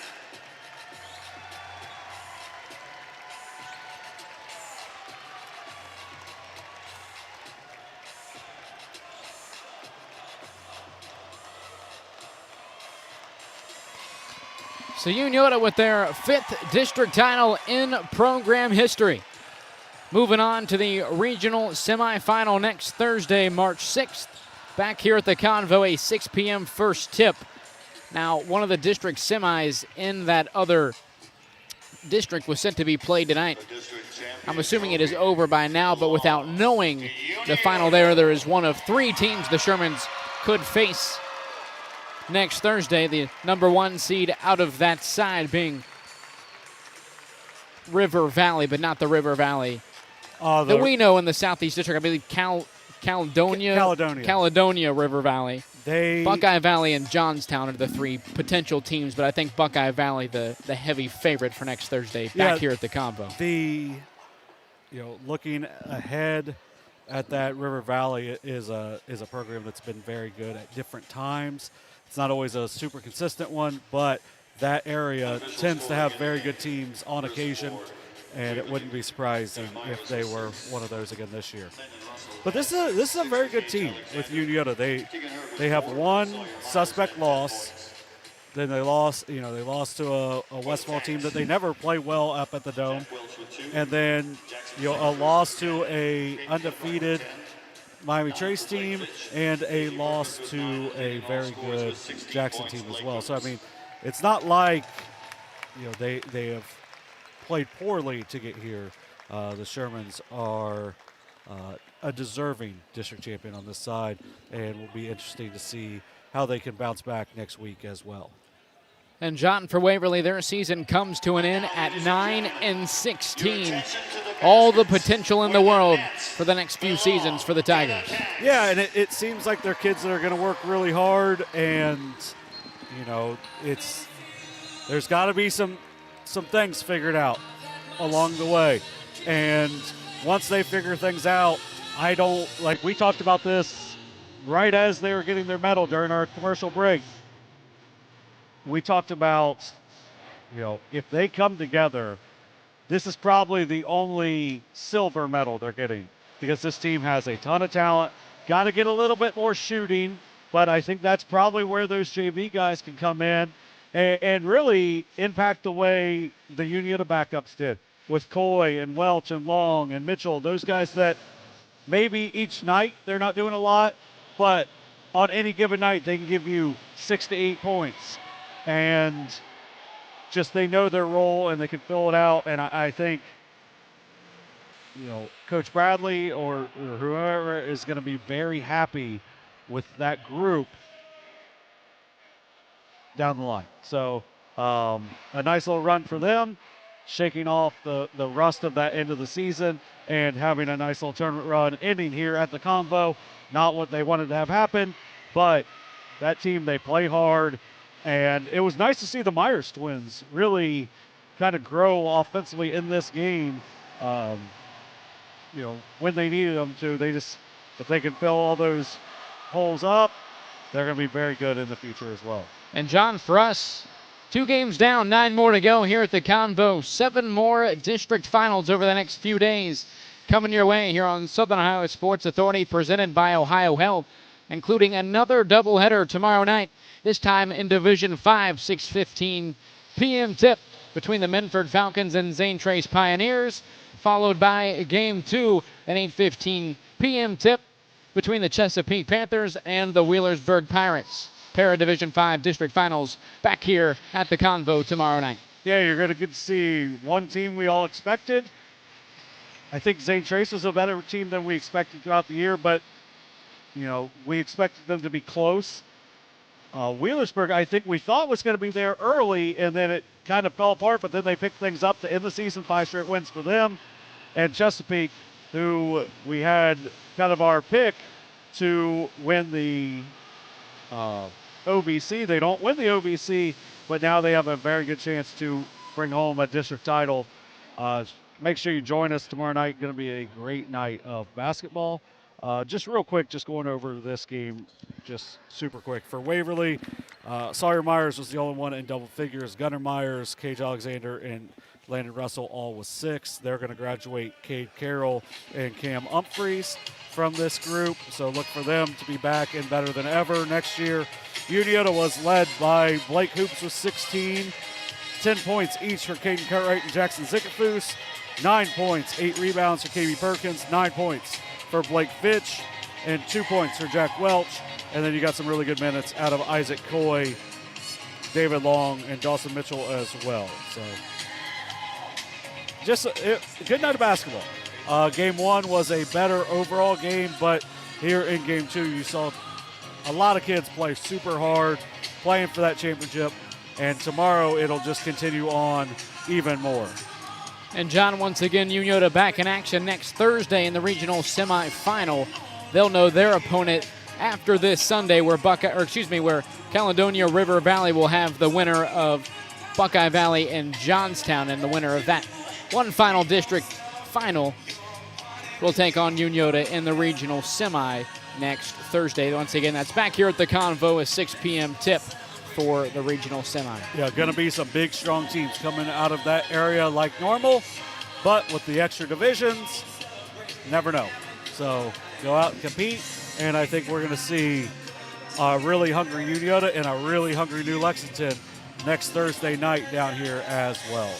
So Unioto with their 5th district title in program history. Moving on to the regional semifinal next Thursday, March 6th. Back here at the Convo, a 6 p.m. first tip. Now, one of the district semis in that other district was set to be played tonight. I'm assuming it is over by now, but without knowing the final there is one of 3 teams the Shermans could face next Thursday. The number 1 seed out of that side being River Valley, but not the River Valley that we know in the Southeast District. I believe Caledonia River Valley. Buckeye Valley and Johnstown are the 3 potential teams, but I think Buckeye Valley the heavy favorite for next Thursday back here at the Convo. Looking ahead at that, River Valley is a program that's been very good at different times. It's not always a super consistent one, but that area tends to have very good teams on occasion, and it wouldn't be surprising if they were one of those again this year. But this is a very good team with Unioto. They have 1 suspect loss. Then they lost to a Westmore team that they never play well up at the Dome, and then a loss to a undefeated Miami Trace team and a loss to a very good Jackson team as well. So I mean, it's not like they have played poorly to get here. The Shermans are a deserving district champion on this side, and will be interesting to see how they can bounce back next week as well. And John, for Waverly, their season comes to an end at 9-16. All the potential in the world for the next few seasons for the Tigers. Yeah, and it seems like they're kids that are going to work really hard, and there's got to be some things figured out along the way. And once they figure things out, we talked about this right as they were getting their medal during our commercial break. We talked about, if they come together, this is probably the only silver medal they're getting, because this team has a ton of talent. Got to get a little bit more shooting, but I think that's probably where those JV guys can come in and really impact the way the Unioto backups did with Coy and Welch and Long and Mitchell. Those guys that maybe each night they're not doing a lot, but on any given night they can give you 6 to 8 points. And just they know their role and they can fill it out. And I think, Coach Bradley or whoever is going to be very happy with that group down the line. So a nice little run for them, shaking off the rust of that end of the season and having a nice little tournament run ending here at the Convo. Not what they wanted to have happen, but that team, they play hard. And it was nice to see the Myers twins really kind of grow offensively in this game, when they needed them to. If they can fill all those holes up, they're going to be very good in the future as well. And John, for us, 2 games down, 9 more to go here at the Convo. 7 more district finals over the next few days coming your way here on Southern Ohio Sports Authority, presented by Ohio Health, including another doubleheader tomorrow night, this time in Division 5, 6:15 p.m. tip between the Menford Falcons and Zane Trace Pioneers, followed by Game 2, an 8:15 p.m. tip between the Chesapeake Panthers and the Wheelersburg Pirates. Para Division 5 district finals back here at the Convo tomorrow night. Yeah, you're going to get to see one team we all expected. I think Zane Trace was a better team than we expected throughout the year, but, we expected them to be close. Wheelersburg, I think we thought was going to be there early, and then it kind of fell apart, but then they picked things up to end the season, 5 straight wins for them. And Chesapeake, who we had kind of our pick to win the OVC. They don't win the OVC, but now they have a very good chance to bring home a district title. Make sure you join us tomorrow night. Going to be a great night of basketball. Just real quick, just going over this game, just super quick. For Waverly, Sawyer Myers was the only one in double figures. Gunnar Myers, Cage Alexander, and Landon Russell all with 6. They're going to graduate Cade Carroll and Cam Humphreys from this group, so look for them to be back and better than ever next year. Unioto was led by Blake Hoops with 16, 10 points each for Caden Cartwright and Jackson Zickerfoos, 9 points, 8 rebounds for KB Perkins, 9 points for Blake Fitch, and 2 points for Jack Welch. And then you got some really good minutes out of Isaac Coy, David Long, and Dawson Mitchell as well. So just a good night of basketball. Game 1 was a better overall game, but here in Game 2 you saw a lot of kids play super hard, playing for that championship, and tomorrow it'll just continue on even more. And John, once again, Unioto back in action next Thursday in the regional semifinal. They'll know their opponent after this Sunday, where Caledonia River Valley will have the winner of Buckeye Valley and Johnstown, and the winner of that one final district final will take on Unioto in the regional semi next Thursday. Once again, that's back here at the Convo, a 6 p.m. tip for the regional semi. Yeah, going to be some big, strong teams coming out of that area like normal, but with the extra divisions, never know. So go out and compete, and I think we're going to see a really hungry Unioto and a really hungry New Lexington next Thursday night down here as well.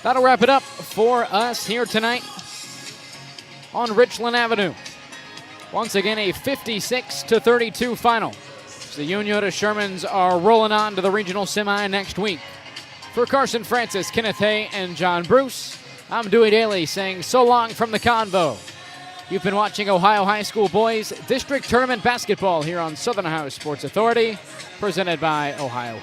That'll wrap it up for us here tonight on Richland Avenue. Once again, a 56-32 final. The Unioto Shermans are rolling on to the regional semi next week. For Carson Francis, Kenneth Hay, and John Bruce, I'm Dewey Daly saying so long from the Convo. You've been watching Ohio High School Boys District Tournament Basketball here on Southern Ohio Sports Authority, presented by Ohio.